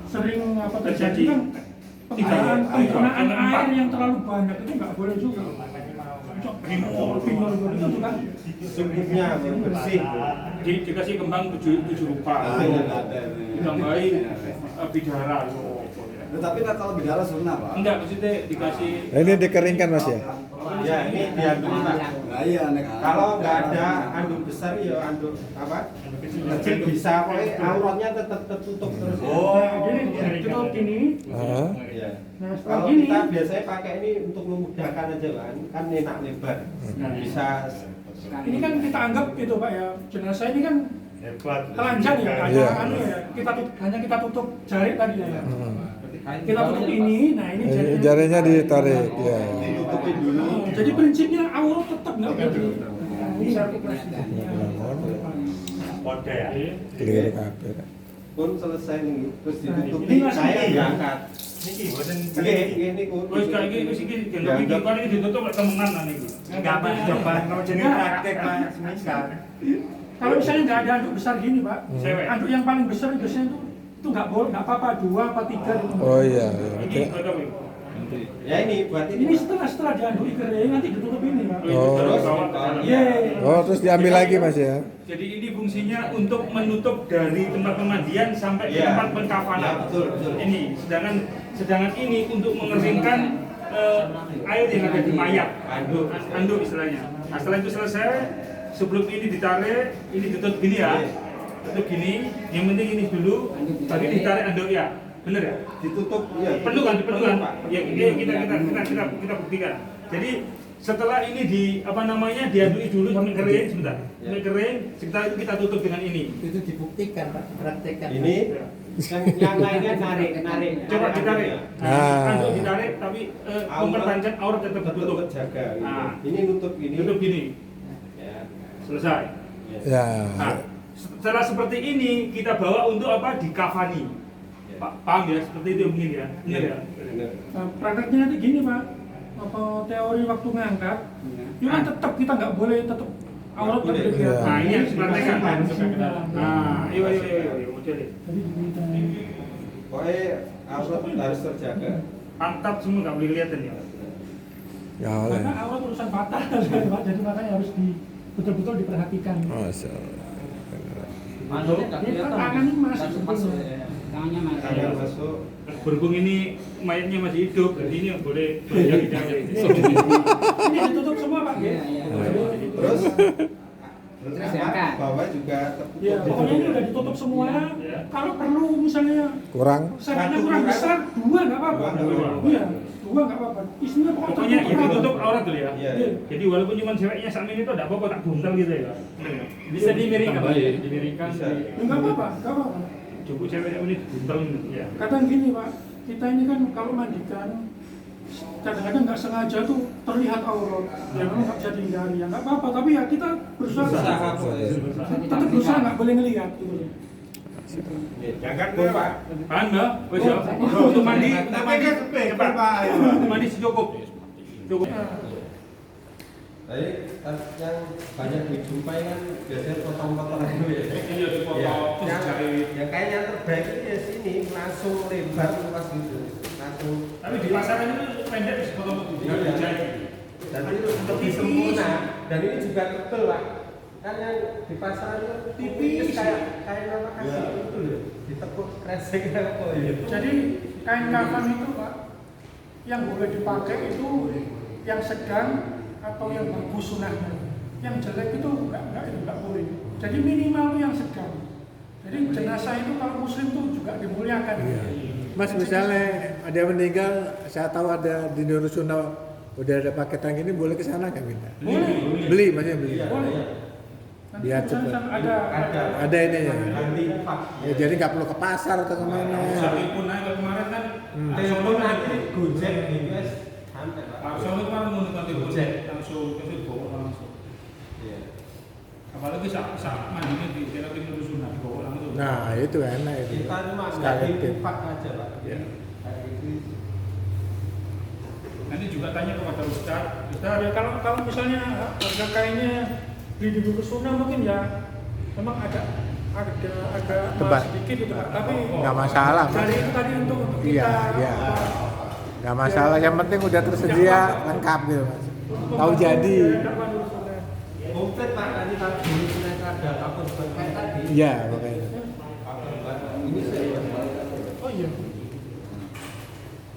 sering apa terjadi kan penggunaan air yang terlalu banyak itu nggak boleh juga. Pinol itu kan Sungguhnya bersih. Jadi dikasih kembang tujuh rupa. Ditambahi bidara. Tapi kalau bidara sunnah Pak. Enggak, maksudnya dikasih. Ini dikeringkan Mas ya? Ya ini diambil Pak. Nah iya nek. Kalau nggak ada anduk besar ya anduk apa? Kecil bisa, pokoknya auratnya tetap tertutup terus. jadi tutup gini. Heeh. Iya. Nah, setelah Kalau gini kita biasanya pakai ini untuk memudahkan aja kan enak lebar. Bisa. ini kan kita anggap itu Pak ya, jenazah ini kan Hebat. telanjang ya, ada Iya. anu ya. Hanya kita tutup jari tadi ya. Kita tutup ini, nah ini Jarinya ditarik ya. Ditutupin dulu. Jadi prinsipnya aurat tetap nggak boleh. Kode ya. Clear kabeh. Pun selesai nih, terus ditutupi Ini langsung saya ini. diangkat. Niki boten Ini kun. Wes kayak iki dianggap iki kan iki ditutup temenan lah niku. enggak Pak, coba mau jenis praktek Pak, semisal. Kalau misalnya nggak ada anduk besar gini Pak, Cewek. anduk yang paling besar biasanya itu nggak boleh, nggak apa-apa 2 apa 3 gitu. Oh iya. Ini ada apa? Ya ini buat ini. Ini setelah diandui kering nanti ditutup ini Pak. Oh. Terus Yeay. Oh, terus diambil lagi Mas ya? jadi ini fungsinya untuk menutup dari tempat pemandian sampai ke Iya. tempat pengkafanan. Ya, betul. Ini sedangkan ini untuk mengeringkan air yang ada di mayat. Anduk istilahnya. Nah, setelah itu selesai, sebelum ini ditarik, ini ditutup gini ya. Tutup gini, yang penting ini dulu, tadi ditarik anduk ya. Bener ya? Ditutup ya. Perlu kan? Pak. Ya, kita buktikan. Jadi setelah ini diaduk dulu sampai kering sebentar. Sampai kering, setelah itu kita tutup dengan ini. Itu dibuktikan Pak, praktekkan. Ini yang lainnya narik. Coba ditarik. Ah. Anduk ditarik tapi mempertahankan aurat tetap tertutup. Terjaga. Gitu. Nah. Ini nutup ini. Tutup gini. Ya. Selesai. Ya. Nah, setelah seperti ini kita bawa untuk apa? Dikafani. Paham ya? Seperti itu mungkin ya. Benar ya? Benar. Nah, prakteknya nanti gini Pak, apa teori waktu ngangkat, itu kan tetap kita nggak boleh tetap aurat Nggak boleh. terlihat. Nah, ini yang dipraktekkan. Nah, Nah, iya model. jadi kita Pokoknya aurat harus terjaga. Pantat semua nggak boleh kelihatan ya. Ya oleh. karena aurat urusan fatal Pak, jadi makanya harus betul-betul diperhatikan. Masya Allah. Ini kan tangan ini masih masuk ya. Tangannya masuk. Tangan masuk. Berhubung ini mayatnya masih hidup, jadi ini yang boleh belajar Ini ditutup semua Pak. Iya, iya. Terus Terus apa? diangkat. Bawah juga tertutup. Ya, pokoknya ini udah ditutup semua. Kalau perlu misalnya Kurang? sayapnya kurang besar, 2 nggak apa-apa. Dua nggak apa-apa. Iya, 2 nggak apa-apa. Isinya Pokoknya ya ditutup aurat dulu ya. Iya. Jadi walaupun cuma ceweknya sama ini tuh enggak apa-apa tak buntel gitu ya. Bisa dimiringkan Pak, dimiringkan. Bisa. Nggak apa-apa, nggak apa-apa. Cukup ceweknya ini buntel ya. Kadang gini Pak, kita ini kan kalau mandikan kadang-kadang nggak sengaja tuh terlihat aurat, ya memang nggak bisa dihindari ya nggak apa-apa, tapi ya kita berusaha tetap berusaha nggak boleh ngelihat gitu. Jangan Pak. Paham enggak? Wes ya. Untuk mandi, Cepat Pak. untuk mandi cukup. Cukup. Tapi yang banyak dijumpai kan biasanya potong-potongan itu ya. Iya, dipotong, Ya, terus yang, dijahit. yang kayaknya terbaik itu ya sini langsung lebar pas gitu. Langsung. Tapi di pasaran itu pendek sepotong-potong Iya. dijahit. Dan itu seperti sempurna. Dan ini juga tebel Pak. Kan yang di pasaran itu Tipis. kayak nama kasih itu loh, ditekuk kresek apa ya. Jadi kain kafan itu Pak, yang boleh dipakai itu yang sedang atau yang bagus sunahnya. Yang jelek itu enggak boleh. Jadi minimal itu yang sedang. Jadi jenazah itu kalau muslim itu juga dimuliakan. Mas misalnya ada yang meninggal, saya tahu ada di Nurul Sunnah udah ada paketan gini, boleh ke sana nggak minta? Boleh. Beli maksudnya beli. Boleh. Nanti Biar pesan cepat. ada Ada ini ya. Ya, jadi nggak perlu ke pasar atau kemana. Sapi pun naik kemarin kan. Telepon nanti Gojek gitu guys. Santai Pak. Langsung kemarin menggunakan Gojek langsung itu bawa langsung. Iya. Apalagi saat mandinya di daerah timur Sunnah bawa langsung. Nah itu enak itu. Kita cuma Sekali nggak tip. infak aja Pak. Ya. Kayak gitu. Nanti juga tanya kepada Ustaz. Ya, kalau misalnya harga kainnya beli di buku sunnah mungkin ya memang agak Tebal. mahal sedikit gitu Pak. Tapi Nggak masalah, Mas. dari itu tadi untuk kita Iya, iya. Nggak masalah, yang penting udah tersedia lengkap gitu Mas. Tahu jadi. Komplit Pak, tadi Pak dulu sudah ada kapur berkait tadi. Iya makanya. Ini saya. Oh iya.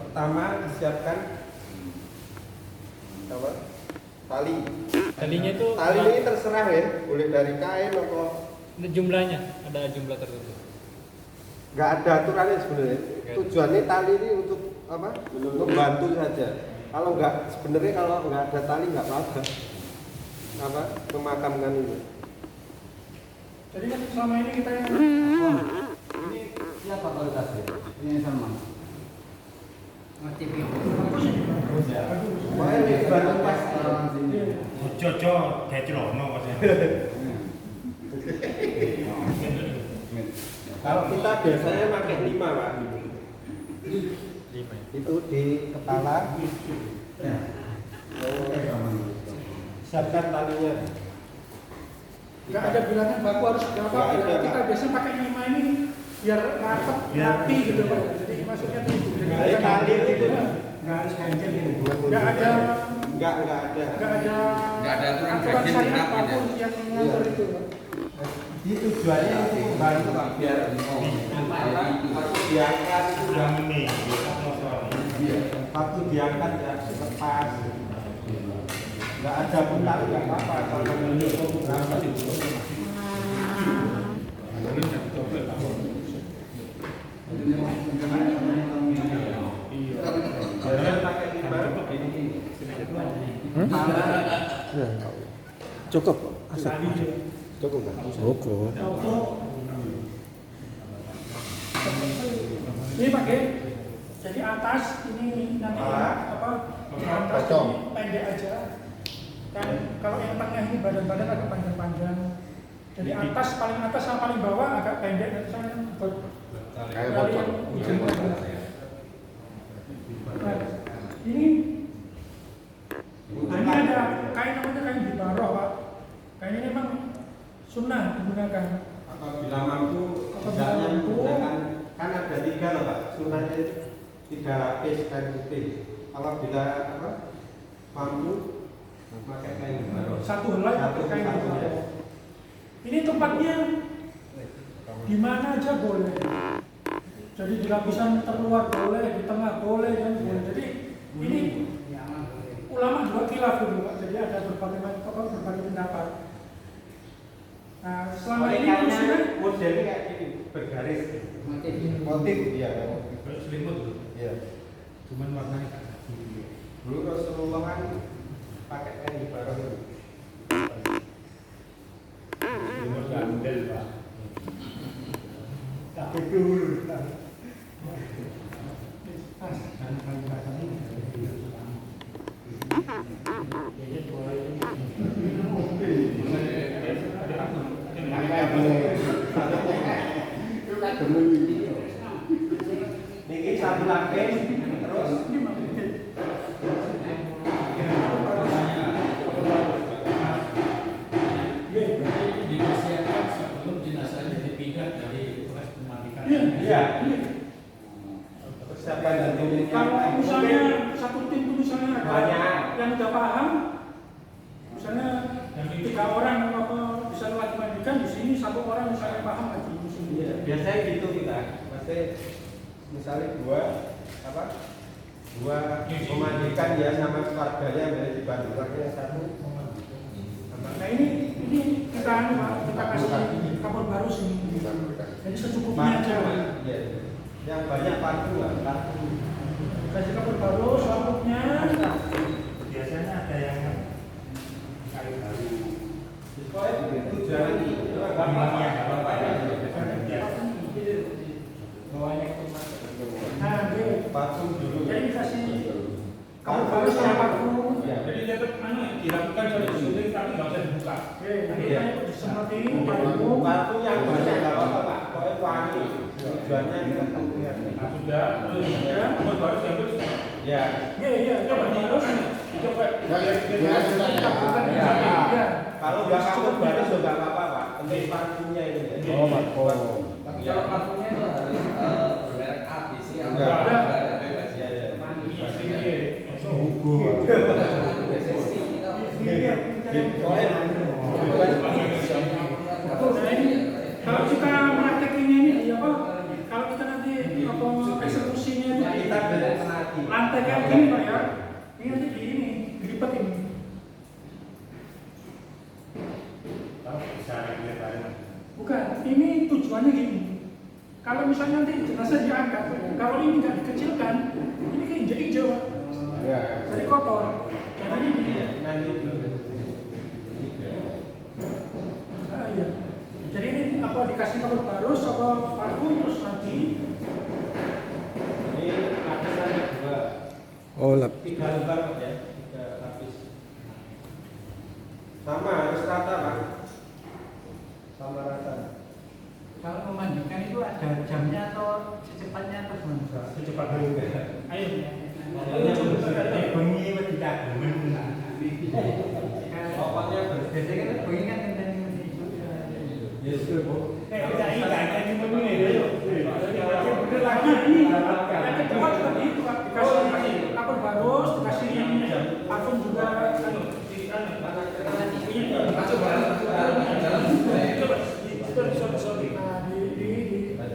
Pertama disiapkan apa? Tali. Talinya itu Tali ini terserah ya, boleh dari kain atau jumlahnya, ada jumlah tertentu. nggak ada aturannya sebenarnya. Tujuannya tali ini untuk apa? Membantu saja. Kalau nggak sebenarnya kalau nggak ada tali nggak apa-apa. Apa? Memakamkan ini. Jadi kan selama ini kita yang Ini siapa kualitasnya? Ini sama. Makanya ini baru pas Jojo kayak celono kalau kita biasanya pakai 5 Pak. Itu di kepala. Siapkan talinya. nggak ada bilangan baku harus berapa. Nggak ada, Kita Pak. biasanya pakai 5 ini biar rapat, rapi gitu Pak. Jadi maksudnya itu. Jadi tali itu nggak harus ganjil gitu. Nggak ada nggak ada. Nggak ada aturan aturan ganjil syariat berapa, apapun yang mengatur Iya. itu Pak. Jadi tujuannya untuk membantu Pak biar waktu diangkat itu udah waktu diangkat ya lepas. Nggak ada pun tali nggak apa-apa kalau menunjuk fotografer. Jangan pakai 5. Ya, cukup asal. Cukup nggak? Cukup. Ini pakai jadi atas ini nanti apa di atas Pocong. ini pendek aja kan kalau yang tengah ini badan-badan agak panjang-panjang jadi atas paling atas sama paling bawah agak pendek dan sana Kayak pocong. Nah, ini nah, ini ada kain namanya kain bibaroh Pak. Kain ini memang sunnah digunakan. Apabila mampu, misalnya menggunakan kan ada 3 loh Pak, sunnahnya 3 lapis kain putih. Apabila apa mampu pakai kain baru. Satu helai pakai kain satu, ya. bibaroh. Ini tempatnya di mana aja boleh. Jadi di lapisan terluar boleh, di tengah boleh kan boleh. Jadi ini ulama juga khilaf dulu Pak. Jadi ada berbagai pendapat. Nah, selama ini maksudnya modelnya kayak gini, bergaris. Motif, iya. Selimut tuh. Iya. Cuman warnanya kan. Dulu Rasulullah kan pakai kain baru itu. Selimut gandel Pak. Tapi dulu. Niki satu lapis terus Dipersiapkan sebelum jenazahnya dipindah dari bekas pematikan. iya. Persiapan dan kalau misalnya satu tim itu misalnya ada Banyak. yang udah paham, misalnya 3 orang apa bisa untuk orang yang saya paham haji musim. Iya, biasanya gitu kita. Pasti misalnya gua memandikan ya sama keluarganya dari dibantu lagi yang satu. Nah ini kita kasih kapur baru sini. Jadi secukupnya aja. Iya. Yang banyak parfum lah, parfum. Kasih kapur baru secukupnya. Biasanya ada yang kayu baru. Tujuan ini Bawahnya apa ya? bawahnya Nah, parfum dulu. jadi dikasih kapur baru sama parfum. Jadi tetap dilakukan pada syuting tapi nggak usah dibuka. Jadi disemutin parfum. Parfum yang banyak nggak apa-apa Pak, pokoknya wangi. Tujuannya kita terlihat. Sudah, terus ya, baru diambil. Ya. Iya, coba terus. Coba. Kalau nggak kapur baru juga nggak apa-apa Pak, penting parfumnya ini. Oh, parfum. Tapi kalau parfumnya itu harus bermerek A, B, C, A. Enggak. Kalau kita praktekinnya ini apa? Kalau kita nanti apa eksekusinya itu Kita berlatih. lantai kayak gini Pak ya. Ini nanti di ini dilipat ini. Bukan, ini tujuannya gini. Kalau misalnya nanti jenazah diangkat, kalau ini nggak dikecilkan, ini kayak injak-injak Pak. Jadi kotor. Jadi ini. Iya. Jadi ini apa dikasih kapur baru apa parfum terus nanti Ini lapisannya dua. Oh, 3 lembar ya, 3 lapis. Sama harus rata Pak. Sama rata. Kalau memandikan itu ada jamnya atau secepatnya atau gimana? Secepat dulu. Ayo. Bengi tidak Pokoknya Biasanya kan bengi kan tentang yes, Bu. tidak ini begini dulu. bener lagi ini yang kedua juga gitu Pak dikasih kapur baru dikasih parfum juga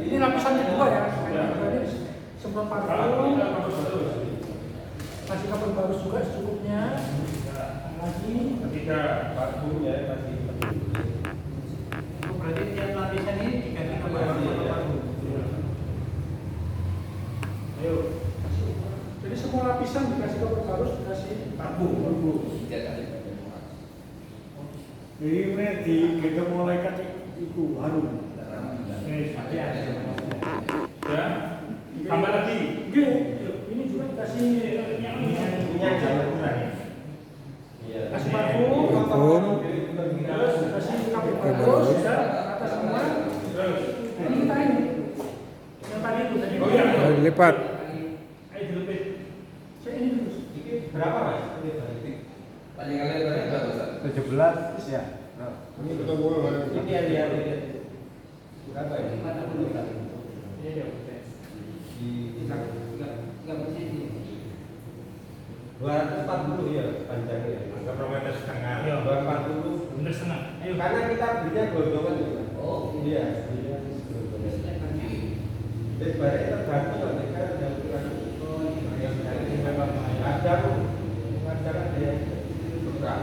ini lapisan kedua ya sebelum parfum kasih kapur baru juga secukupnya lagi Ketika parfum ya tadi. berarti tiap lapisan ini diganti kapur baru. Ayo. jadi semua lapisan dikasih kapur baru dikasih Parfum. Ini di kita malaikat itu harum. Ya. Tambah lagi. ini juga dikasih Minyak jangan kurang. Iya. kasih parfum terus kasih kapur baru sudah kata semua ini kita ini yang tadi itu tadi Oh, dilipat. Ayo dilipit. saya ini terus Berapa Mas? Paling kalian berapa Ustaz? 17 ya. Ini yang lihat ini. Berapa ini? Iya, Di Nggak bersih sih. 240 ya panjangnya. Anggap meter setengah. Iya. 240. bener senang. Ayo. Karena kita belinya gelondongan juga. Oh, Iya, belinya gelondongan. Lebarnya tergantung nanti kan yang ukuran kadang ada yang berat.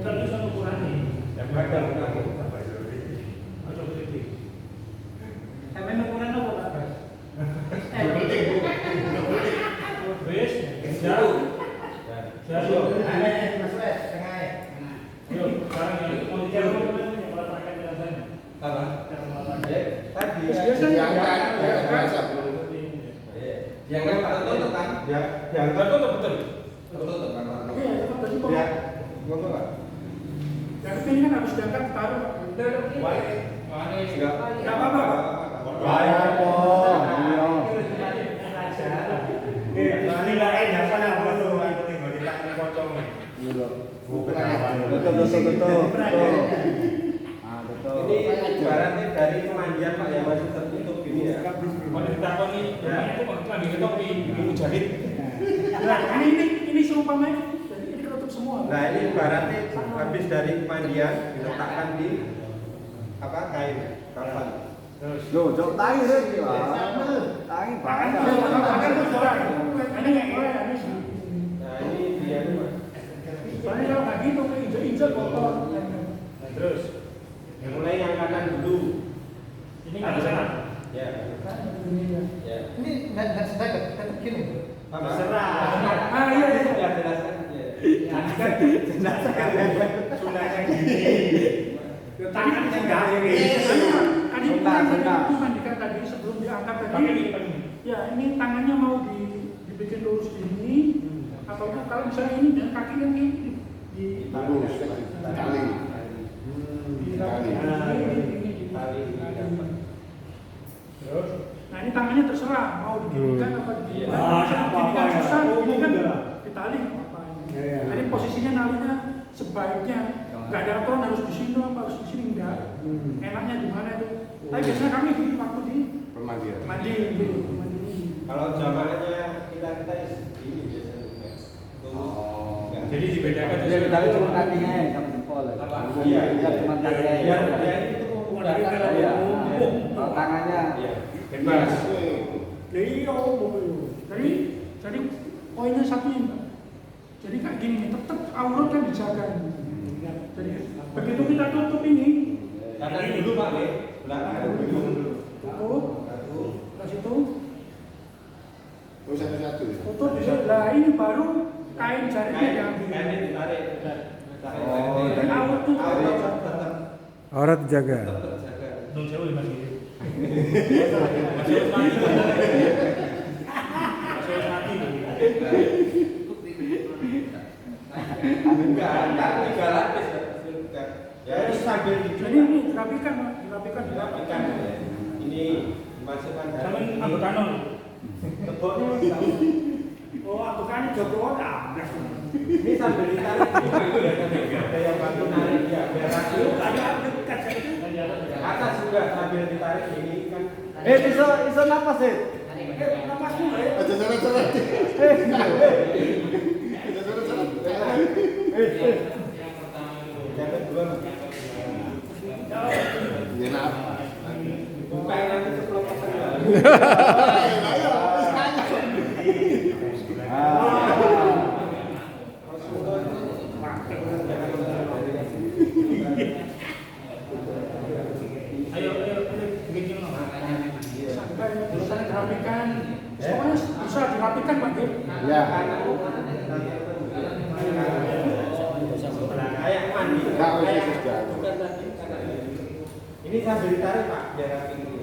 Kan bisa ukurannya. Yang kadang Ojo gede. Sampai ukuran apa Pak? Wes, jauh. Jauh. Yuk, sekarang yang mau dijalan yang melaporkan jenazahnya. Apa? Tadi biasanya yang kan tertutup kan? yang Betul, betul. Tertutup kan? iya tetap tadi Pak ya, ngomong Pak. yang ini kan harus diangkat taruh Pak Enggak nggak apa-apa Pak Ini lain yang mana betul itu tinggal di tangan pocong. Betul. Ini ibaratnya dari pemandian Pak yang masih tertutup gini ya. Kalau ditakoni, itu kok lagi ketok di mujahid. nah ini seumpamanya jadi ini ketutup semua Nah ini ibaratnya habis dari pemandian diletakkan di kain kafan. Loh, jauh tangi lagi lah. Tangi banyak. Nah ini dia nih mas. Soalnya kalau nggak gitu, injek kotor. Nah, terus Yang mulai yang kanan dulu. ini nggak bisa. Ya. Ya. Ini nggak sedang tetap gini. Terserah. Ah iya iya. Sudah jelaskan. Sundanya gini. Tangan enggak ini. Tadi itu mandikan tadi sebelum diangkat tadi. Ya ini tangannya mau dibikin lurus gini. Atau kalau misalnya ini dan kaki kan ini di Lurus, dikali. Terus, nah ini tangannya terserah mau diginikan apa diginikan. Ah, Diginikan apa-apa ya. susah, diginikan Udah. ditali apa. Ya. Jadi posisinya nalinya sebaiknya nggak ada aturan harus di sini apa harus di sini enggak. Enaknya di mana itu? Tapi biasanya kami di waktu di Pemandian. mandi. Kalau zamannya kita ini biasanya. Jadi dibedakan. Dia tadi cuma kakinya, sama jempol. Iya, Dia cuma kakinya. Dia itu menggunakan Iya. Kalau tangannya bebas. Jadi poinnya satu ini, Pak. Jadi kayak gini, tetap aurat kan dijaga. Jadi begitu kita tutup ini, Kanan dulu Pak, belakang dulu. tutup, terus itu Oh, satu-satu ya? tutup bisa. Nah ini baru kain jaritnya diambil. Kainnya ditarik. Oh, Jadi aurat tuh tetap Aurat dijaga. terjaga. Nung jauh mas ini. Masih harus mati. Masih harus mati. Enggak 3 lapis. Ya ini sambil Jadi ini dirapikan, Pak. Dirapikan. dirapikan. Ini dimasukkan Jangan ambil kanon. teboknya Oh, atukannya jodoh ini sambil ditarik ada yang bantu narik ya biar rapi. Atas sudah sambil ditarik ini kan. iso napas sih. Napas dulu ya. Aja salah-salah. Jangan dua. Enak. Buka nanti kepeloposan. Ayo bikin Bisa dirapikan. Semuanya bisa dirapikan, Pak. Ya. Kayak mandi. Enggak usah sudah. Bukan tadi ini sambil ditarik Pak biar rapi dulu.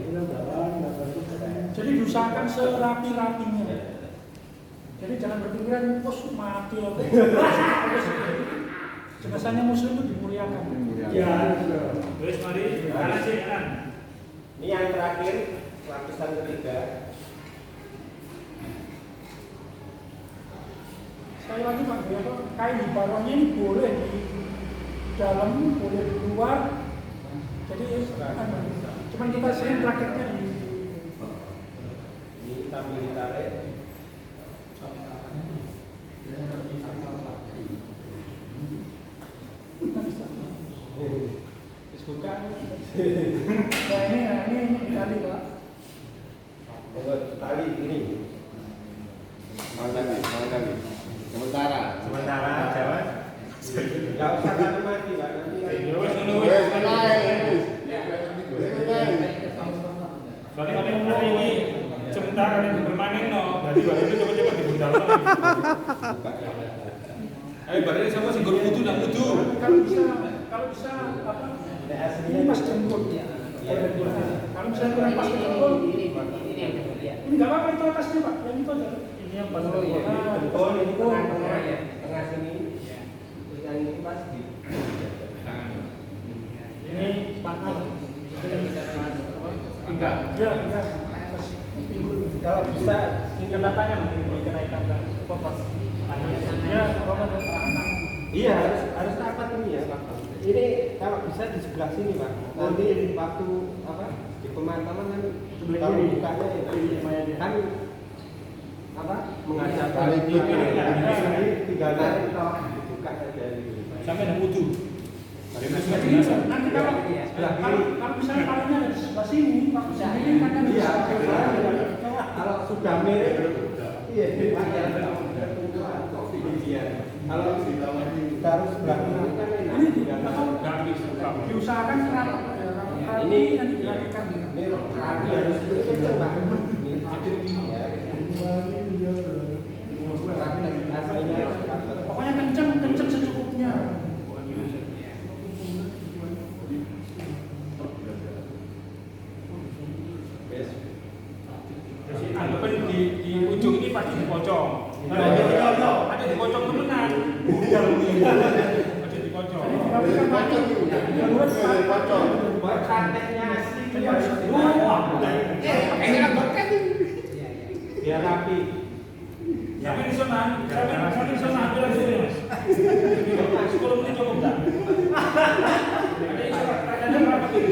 Jadi diusahakan serapi-rapinya. Jadi jangan berpikiran pos mati atau jenazahnya muslim itu dimuliakan. Ya. Terus mari kanan sih kanan. Ini yang terakhir lapisan ketiga. Sekali lagi Pak, kain di bawahnya ini boleh di dalam, boleh di luar. Jadi cuman kita sering prakteknya di Ini sambil ditarik. buka. Nah ini kali Pak. Tali ini. Mana kali? Sementara. Jawa. Enggak usah kali mati Pak. Soalnya hari ini sebentar ada bermain no. Jadi baru itu coba-coba dibundal. Ayo bareng sama si guru kudu nang kudu. Kalau bisa apa? Ini pas jemput. Kalau misalnya kurang pas jemput, ini nggak apa-apa itu atasnya Pak. Yang itu aja. Ini yang pas Oh ini tengah sini. Yang ini pas di. Ini pangkal. Enggak. Ya, enggak. Kalau bisa Kenatannya dikenaikan pas. Ya, iya harus rapat ini ya Pak. Ini kalau bisa di sebelah sini Pak. Nanti waktu apa di pemakaman kan kalau bukanya ya kan apa menghadap Kali ini tinggal narik toh dibuka saja. sampai ada wudhu. Jadi nanti kalau misalnya palingnya ada di sebelah sini, Pak ini kadang bisa. Kalau sudah mirip, iya, kalau kita harus belakang kan Ini diusahakan rapat. Ini nanti dilakukan. ini harus kenceng Pak. Pokoknya kenceng secukupnya. Anggapan di ujung ini pasti dipocong. Ada dipocong temenan. Ada dipocong. Buat prakteknya asli Ini kan berkat. biar rapi. Sampai di sana, bilang sini mas. 10 menit cukup tak? Ada isyarat, ada berapa tuh?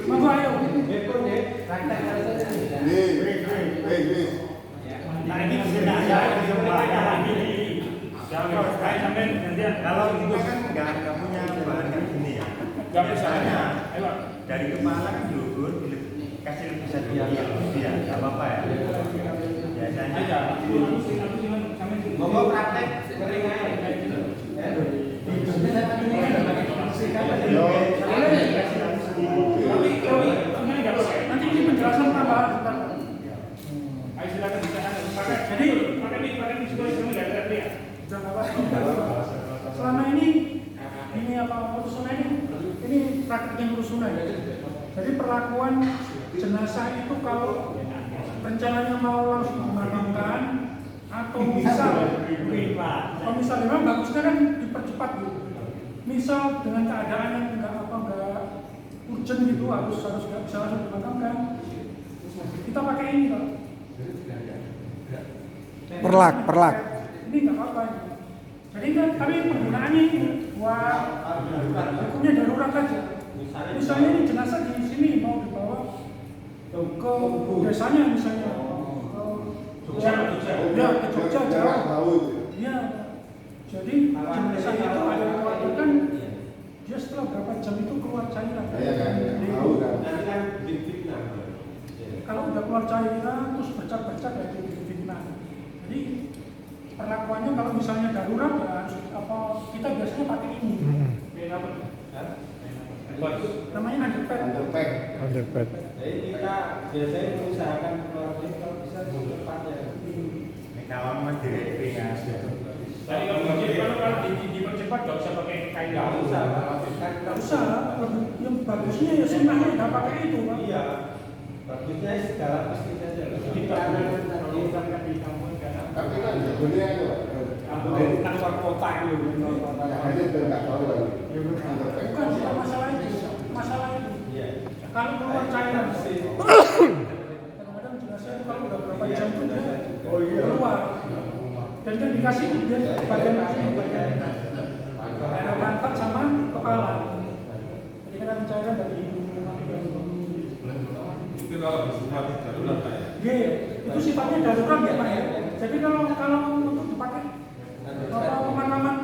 Monggo ayo. Praktek harus Nah ini sebenarnya sampai gantian. Kalau kita kan nggak punya bahan kayak gini ya. Gak bisa. Ayo, dari kepala kan diukur, kasih bisa dia, nggak apa-apa ya. Biasanya Aja. Ngomong praktek keringan. Nanti ini penjelasan tambahan. Ayo silakan bisa. Jadi pakai ini supaya semua nggak teriak. Selama ini apa rusunan ini praktik yang rusunan. Jadi perlakuan jenazah itu kalau rencananya mau langsung dimakamkan atau misal memang bagusnya kan dipercepat gitu. Misal dengan keadaan yang nggak urgent gitu harus nggak bisa langsung dimakamkan. Kita pakai ini Pak. Perlak. Ini nggak apa-apa. Jadi kan tapi penggunaannya ini hukumnya darurat aja. Misalnya ini jenazah di sini mau dibawa ke desanya misalnya Jogja. Ya ke Jogja jauh. Iya. Jadi jenazah itu ada dikhawatirkan dia setelah berapa jam itu keluar cairan. Kalau udah keluar cairan terus bercak-bercak ya itu fitnah. Jadi perlakuannya kalau misalnya darurat ya harus kita biasanya pakai ini. Namanya underpad. Jadi kita biasanya mengusahakan keluarga kalau bisa cepatnya. kalau mau direview ya. Tapi kalau dipercepat nggak usah pakai kain daun. Nggak usah. Yang bagusnya ya sunnahnya nggak pakai itu Pak. Iya. Bagusnya segala pasti saja. Di kampung karena Tapi kan jadinya itu. kan luar kota itu. Hanya tidak tahu lagi. Bukan masalah itu. Iya. Kalau keluar cairan, kadang-kadang jenazah itu kalau udah berapa jam itu dia keluar. Dan kan dikasih dia bagian daerah pantat sama kepala. Jadi kan cairan dari hidung. Itu kalau bersifat darurat ya. Iya, itu sifatnya darurat ya Pak ya. Jadi kalau untuk dipakai pemakaman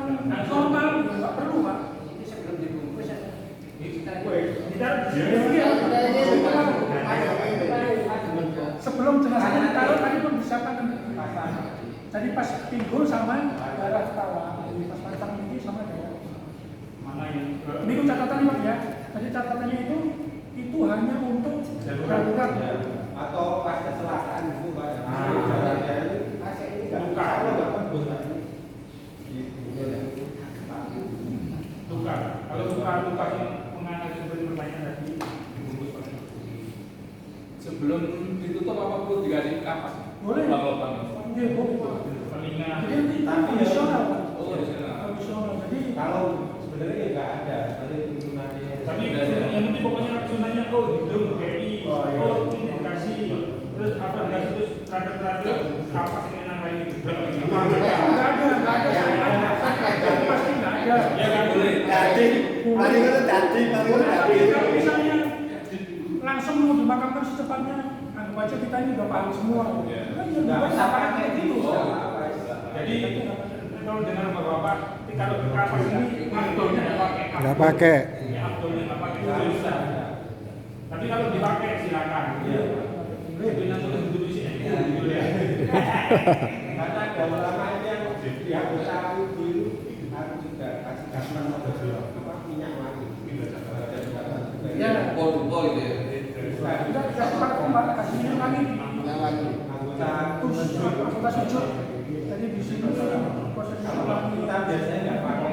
normal nggak perlu Pak. Sebelum jenazahnya ditaruh tadi pun disiapkan. Jadi pas pinggul sama darah kepala, pas pantang ini sama darah. Ini itu catatannya Pak ya. Jadi catatannya itu hanya untuk darurat. Atau pas kecelakaan itu Pak. Tukar. Kalau tukar mengenai seperti pertanyaan tadi dibungkus pakai. Sebelum ditutup apa perlu dikasih kapas? Boleh. Iya, boleh. Telinga. Jadi nanti kondisional. Oh, Kondisional. Jadi Kalau sebenarnya nggak ada, ada tuntunannya. Tapi yang penting pokoknya sunanya hidung, BI, ini dikasih, terus apa dikasih terus terhadap kapas yang enak lagi. nggak ada. Pasti nggak ada. Ya nggak boleh. Kalau misalnya langsung mau dimakamkan secepatnya, anggap aja kita ini udah paham semua. Kan yang Nggak dibuat usah pakai pakai gitu. Jadi kalau dengar bapak-bapak kalau di kapas ini abdolnya nggak pakai. Nggak pakai. Ya, abdolnya nggak pakai itu bisa. Tapi kalau dipakai silakan. Itu yang tulis dulu di sini. Karena ada ulama yang pihak usaha dulu harus juga kasih kasuan minyak wangi. Ya, pol itu ya. Kita kasih minyak lagi. Minyak wangi. Terus kita sujud. Tadi di sini proses Kalau kita biasanya nggak pakai